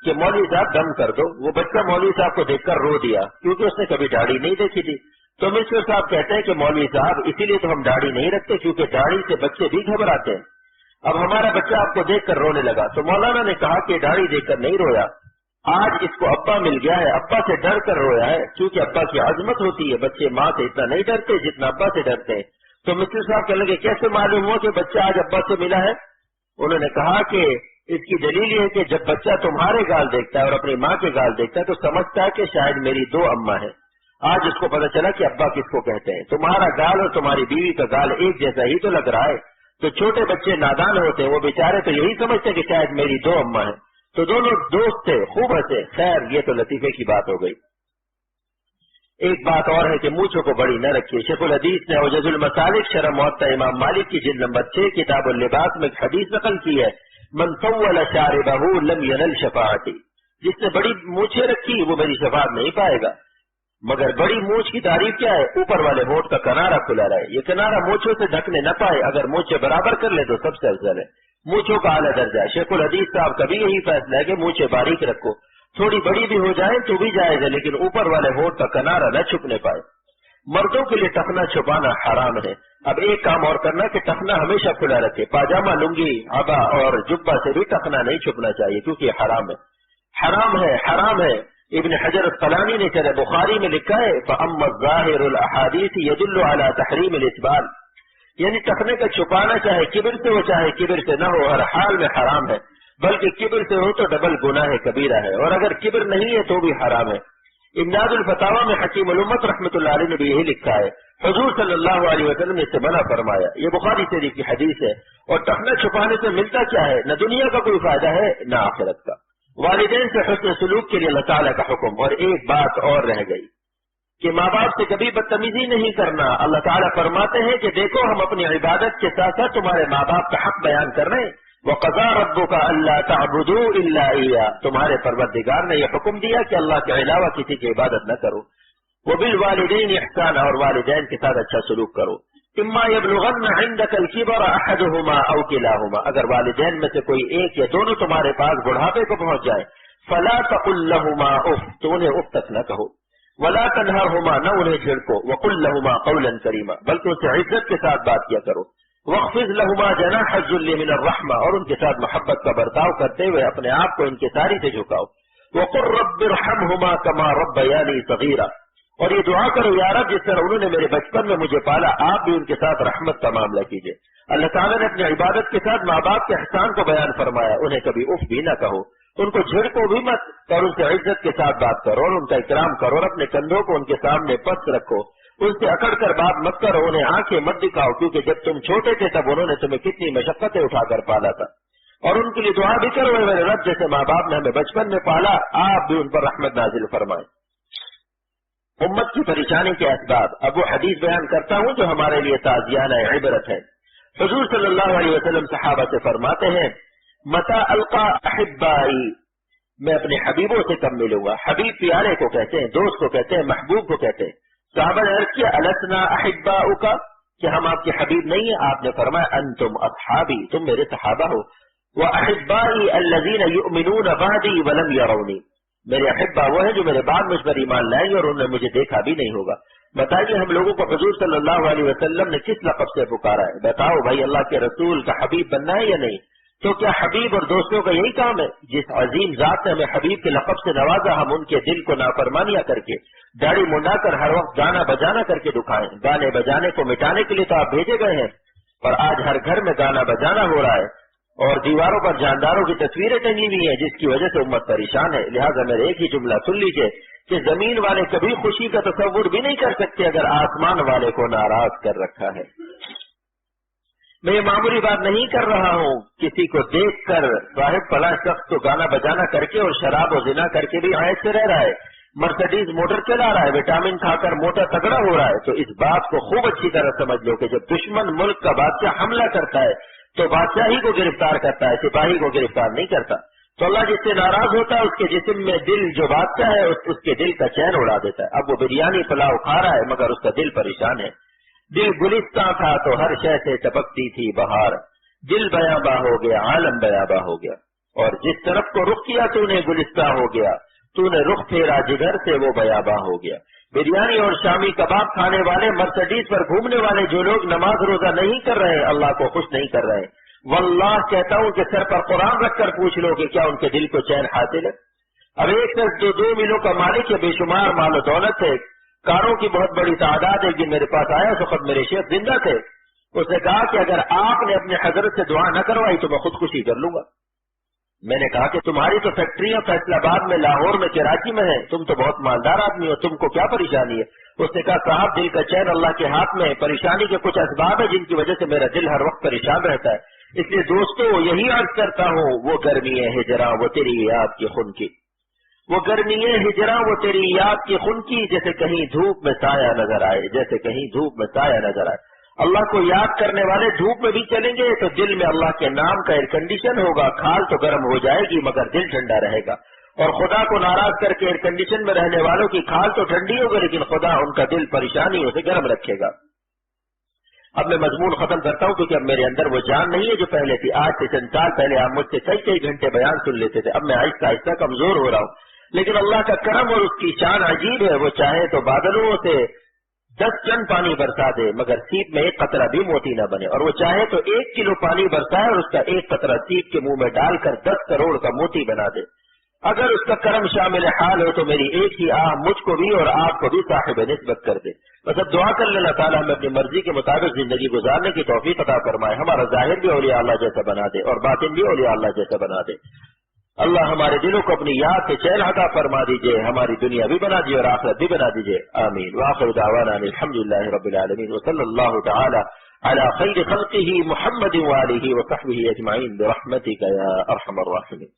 کہ مولوی صاحب دم کر دو۔ وہ بچہ مولوی صاحب کو دیکھ کر رو دیا کیونکہ اس نے کبھی داڑھی نہیں دیکھی تھی۔ تو مسٹر صاحب کہتے ہیں کہ مولوی صاحب اسی لیے تو ہم داڑھی نہیں رکھتے کیونکہ داڑھی سے بچے بھی گھبراتے ہیں۔ اب ہمارا بچہ آپ کو دیکھ کر رونے لگا تو مولانا نے کہا کہ داڑھی دیکھ کر نہیں رویا، آج اس کو ابا مل گیا ہے، ابا سے ڈر کر رویا ہے، کیونکہ ابا کی عظمت ہوتی ہے، بچے ماں سے اتنا نہیں ڈرتے جتنا ابا سے ڈرتے ہیں۔ تو مسٹر صاحب کہنے لگے کیسے معلوم ہوا کہ بچہ آج ابا سے ملا ہے؟ انہوں نے کہا کہ اس کی دلیل یہ ہے کہ جب بچہ تمہارے گال دیکھتا ہے اور اپنی ماں کے گال دیکھتا ہے تو سمجھتا ہے کہ شاید میری 2 اماں ہیں۔ آج اس کو پتہ چلا کہ ابا کس کو کہتے ہیں۔ تمہارا گال اور تمہاری بیوی کا گال ایک جیسا ہی تو لگ رہا ہے۔ تو چھوٹے بچے نادان ہوتے ہیں، وہ بیچارے تو یہی سمجھتے ہیں کہ شاید میری 2 اماں ہیں۔ تو دونوں دوست تھے، خوب ہنسے۔ خیر، یہ تو لطیفے کی بات ہو گئی۔ ایک بات اور ہے کہ مونچھوں کو بڑی نہ رکھیے۔ شیخ الحدیث نے اوجز المسالک شرح موطا امام مالک کی جلد نمبر 6 کتاب اللباس میں ایک حدیث نقل کی ہے، من طول شاربہ لم ینل شفاعتی، جس نے بڑی مونچھیں رکھی وہ میری شفاعت نہیں پائے گا۔ مگر بڑی مونچھ کی تعریف کیا ہے؟ اوپر والے ہونٹ کا کنارہ کھلا رہے، یہ کنارہ مونچھوں سے ڈھکنے نہ پائے، اگر مونچھیں برابر کر لے تو سب سے افضل ہے۔ مونچھوں کا اعلیٰ درجہ ہے۔ شیخ الحدیث صاحب کا بھی یہی فیصلہ ہے کہ مونچھیں باریک رکھو، تھوڑی بڑی بھی ہو جائے تو بھی جائز ہے، لیکن اوپر والے ہونٹ کا کنارہ نہ چھپنے پائے۔ مردوں کے لیے ٹخنا چھپانا حرام ہے۔ اب ایک کام اور کرنا کہ ٹخنا ہمیشہ کھلا رکھے، پاجامہ لنگی عبا اور جبہ سے بھی ٹخنا نہیں چھپنا چاہیے کیونکہ یہ حرام ہے، حرام ہے، حرام ہے۔ ابن حجر الاسقلانی نے شرح بخاری میں لکھا ہے فَأَمَّا الظَّاهِرُ الْأَحَادِيثِ يَدُلُّ عَلَى تَحْرِيمِ الْإِسْبَالِ، یعنی ٹخنے کا چھپانا چاہے کبر سے ہو چاہے کبر سے نہ ہو، ہر حال میں حرام ہے، بلکہ کبر سے ہو تو ڈبل گناہ کبیرہ ہے، اور اگر کبر نہیں ہے تو بھی حرام ہے۔ امداد الفتاوی میں حکیم الامت رحمۃ اللہ علیہ نے بھی یہی لکھا ہے، حضور صلی اللہ علیہ وسلم نے اس سے منع فرمایا۔ یہ بخاری شریف کی حدیث ہے۔ اور ٹخنا چھپانے سے ملتا کیا ہے؟ نہ دنیا کا کوئی فائدہ ہے نہ آخرت کا۔ والدین سے حسن سلوک کے لیے اللہ تعالیٰ کا حکم۔ اور ایک بات اور رہ گئی کہ ماں باپ سے کبھی بدتمیزی نہیں کرنا۔ اللہ تعالیٰ فرماتے ہیں کہ دیکھو ہم اپنی عبادت کے ساتھ ساتھ تمہارے ماں باپ کا حق بیان کر رہے ہیں۔ وَقَضَىٰ رَبُّكَ أَلَّا تَعْبُدُوا إِلَّا إِيَّاهُ، تمہارے پروردگار نے یہ حکم دیا کہ اللہ کے علاوہ کسی کی عبادت نہ کرو۔ وَبِالْوَالِدَيْنِ إِحْسَانًا، اور والدین کے ساتھ اچھا سلوک کرو۔ إِمَّا يَبْلُغَنَّ عِندَكَ الْكِبَرَ أَحَدُهُمَا أَوْ كِلَاهُمَا، اگر والدین میں سے کوئی ایک یا دونوں تمہارے پاس بڑھاپے کو پہنچ جائے، فَلَا تَقُل لَّهُمَا أُفٍّ، تو انہیں اف تک نہ کہو۔ ولا تنہرہما، نہ انہیں جھڑکو، وقل لہما قولا کریما، بلکہ ان سے عزت کے ساتھ بات کیا کرو، واخفض لہما جناح الذل من الرحمہ، اور ان کے ساتھ محبت کا برتاؤ کرتے ہوئے اپنے آپ کو انکساری سے جھکاؤ، وقل رب ارحمہما کما ربیانی صغیرا، اور یہ دعا کرو یا رب جس طرح انہوں نے میرے بچپن میں مجھے پالا آپ بھی ان کے ساتھ رحمت کا معاملہ کیجیے۔ اللہ تعالیٰ نے اپنی عبادت کے ساتھ ماں باپ کے احسان کو بیان فرمایا، انہیں کبھی اف بھی نہ کہو، ان کو جھڑکو بھی مت، اور ان سے عزت کے ساتھ بات کرو اور ان کا اکرام کرو، اور اپنے کندھوں کو ان کے سامنے پست رکھو، ان سے اکڑ کر بات مت کرو، انہیں آنکھیں مت دکھاؤ، کیونکہ جب تم چھوٹے تھے تب انہوں نے تمہیں کتنی مشقتیں اٹھا کر پالا تھا، اور ان کے لیے دعا بھی کرو اے میرے رب جیسے ماں باپ نے ہمیں بچپن میں پالا آپ بھی ان پر رحمت نازل فرمائیں۔ امت کی پریشانی کے اسباب، اب وہ حدیث بیان کرتا ہوں جو ہمارے لیے تعزیانہ عبرت ہے۔ حضور صلی اللہ علیہ وسلم صحابہ سے فرماتے ہیں متی القا احبائی، میں اپنے حبیبوں سے کب ملوں گا؟ حبیب پیارے کو کہتے ہیں، دوست کو کہتے ہیں، محبوب کو کہتے ہیں۔ صحابہ نے عرض کیا السنا احباؤک، کہ ہم آپ کے حبیب نہیں ہیں؟ آپ نے فرمایا انتم اصحابی، تم میرے صحابہ ہو، واحبائی الذین یؤمنون بعدی ولم یرونی، میرے احبا وہ ہیں جو میرے بعد مجھ پر ایمان لائیں گے اور انہوں نے مجھے دیکھا بھی نہیں ہوگا۔ بتائیے ہم لوگوں کو حضور صلی اللہ علیہ وسلم نے کس لقب سے پکارا ہے؟ بتاؤ بھائی، اللہ کے رسول کا حبیب بننا ہے یا نہیں؟ تو کیا حبیب اور دوستوں کا یہی کام ہے؟ جس عظیم ذات نے ہمیں حبیب کے لقب سے نوازا، ہم ان کے دل کو نافرمانیاں کر کے، داڑھی منڈا کر، ہر وقت گانا بجانا کر کے دکھائیں۔ گانے بجانے کو مٹانے کے لیے تو آپ بھیجے گئے ہیں، اور آج ہر گھر میں گانا بجانا ہو رہا ہے، اور دیواروں پر جانداروں کی تصویریں ٹنگی ہوئی ہیں، جس کی وجہ سے امت پریشان ہے۔ لہٰذا میرے ایک ہی جملہ سن لیجئے کہ زمین والے کبھی خوشی کا تصور بھی نہیں کر سکتے اگر آسمان والے کو ناراض کر رکھا ہے۔ میں یہ معمولی بات نہیں کر رہا ہوں، کسی کو دیکھ کر صاحب فلاں شخص تو گانا بجانا کر کے اور شراب و زنا کر کے بھی عائد سے رہ رہا ہے، مرسڈیز موٹر چلا رہا ہے، وٹامن کھا کر موٹا تگڑا ہو رہا ہے، تو اس بات کو خوب اچھی طرح سمجھ لو کہ جب دشمن ملک کا بادشاہ حملہ کرتا ہے تو بادشاہ ہی کو گرفتار کرتا ہے، سپاہی کو گرفتار نہیں کرتا۔ تو اللہ جس سے ناراض ہوتا ہے اس کے جسم میں دل جو بادشاہ ہے اس کے دل کا چین اڑا دیتا ہے۔ اب وہ بریانی پلاؤ کھا رہا ہے مگر اس کا دل پریشان ہے۔ دل گلستہ تھا تو ہر شے سے ٹپکتی تھی بہار، دل بیاباں ہو گیا عالم بیاباں ہو گیا، اور جس طرف کو رخ کیا تو نے گلستہ ہو گیا، تو نے رخ پھیرا جدھر سے وہ بیاباں ہو گیا۔ بریانی اور شامی کباب کھانے والے، مرسڈیز پر گھومنے والے جو لوگ نماز روزہ نہیں کر رہے، اللہ کو خوش نہیں کر رہے، واللہ کہتا ہوں کہ سر پر قرآن رکھ کر پوچھ لو کہ کیا ان کے دل کو چین حاصل ہے؟ اب ایک شخص جو 2 میلوں کا مالک ہے، بے شمار مال و دولت ہے، کاروں کی بہت بڑی تعداد ہے، کہ میرے پاس آیا اس وقت میرے شیخ زندہ تھے، اس نے کہا کہ اگر آپ نے اپنے حضرت سے دعا نہ کروائی تو میں خودکشی کر لوں گا۔ میں نے کہا کہ تمہاری تو فیکٹریاں فیصل آباد میں، لاہور میں، کراچی میں ہیں، تم تو بہت مالدار آدمی ہو، تم کو کیا پریشانی ہے؟ اس نے کہا صاحب دل کا چین اللہ کے ہاتھ میں ہے، پریشانی کے کچھ اسباب ہیں جن کی وجہ سے میرا دل ہر وقت پریشان رہتا ہے، اس لیے دوستو یہی عرض کرتا ہوں، وہ گرمی ہے ہجراں وہ تیری یاد کی خون کی، وہ گرمی ہے ہجراں وہ تیری یاد کی خون کی، جیسے کہیں دھوپ میں سایہ نظر آئے، جیسے کہیں دھوپ میں سایہ نظر آئے۔ اللہ کو یاد کرنے والے دھوپ میں بھی چلیں گے تو دل میں اللہ کے نام کا ایئر کنڈیشن ہوگا، کھال تو گرم ہو جائے گی مگر دل ٹھنڈا رہے گا، اور خدا کو ناراض کر کے ایئر کنڈیشن میں رہنے والوں کی کھال تو ٹھنڈی ہوگی لیکن خدا ان کا دل پریشانیوں سے گرم رکھے گا۔ اب میں مضمون ختم کرتا ہوں کیونکہ اب میرے اندر وہ جان نہیں ہے جو پہلے تھی۔ آج سے چند سال پہلے آپ مجھ سے کئی گھنٹے بیان سن لیتے تھے، اب میں آہستہ آہستہ کمزور ہو رہا ہوں، لیکن اللہ کا کرم اور اس کی شان عجیب ہے، وہ چاہے تو بادلوں سے 10 ٹن پانی برسا دے مگر سیپ میں 1 قطرہ بھی موتی نہ بنے، اور وہ چاہے تو 1 کلو پانی برسائے اور اس کا 1 قطرہ سیپ کے منہ میں ڈال کر 10 کروڑ کا موتی بنا دے۔ اگر اس کا کرم شامل حال ہو تو میری ایک ہی آہ مجھ کو بھی اور آپ کو بھی صاحب نسبت کر دے۔ بس اب دعا کر لیں اللہ تعالیٰ ہمیں اپنی مرضی کے مطابق زندگی گزارنے کی توفیق عطا فرمائے، ہمارا ظاہر بھی اولیاء اللہ جیسا بنا دے اور باطن بھی اولیاء اللہ جیسا بنا دے۔ اللہ ہمارے دلوں کو اپنی یاد سے چین عطا فرما دیجئے، ہماری دنیا بھی بنا دیجئے اور آخرت بھی بنا دیجئے، آمین۔ وآخر دعوانا الحمدللہ رب العالمین، وصلی اللہ تعالی علی خیر خلقہ محمد وآلہ وصحبہ اجمعین برحمتک یا ارحم الراحمین۔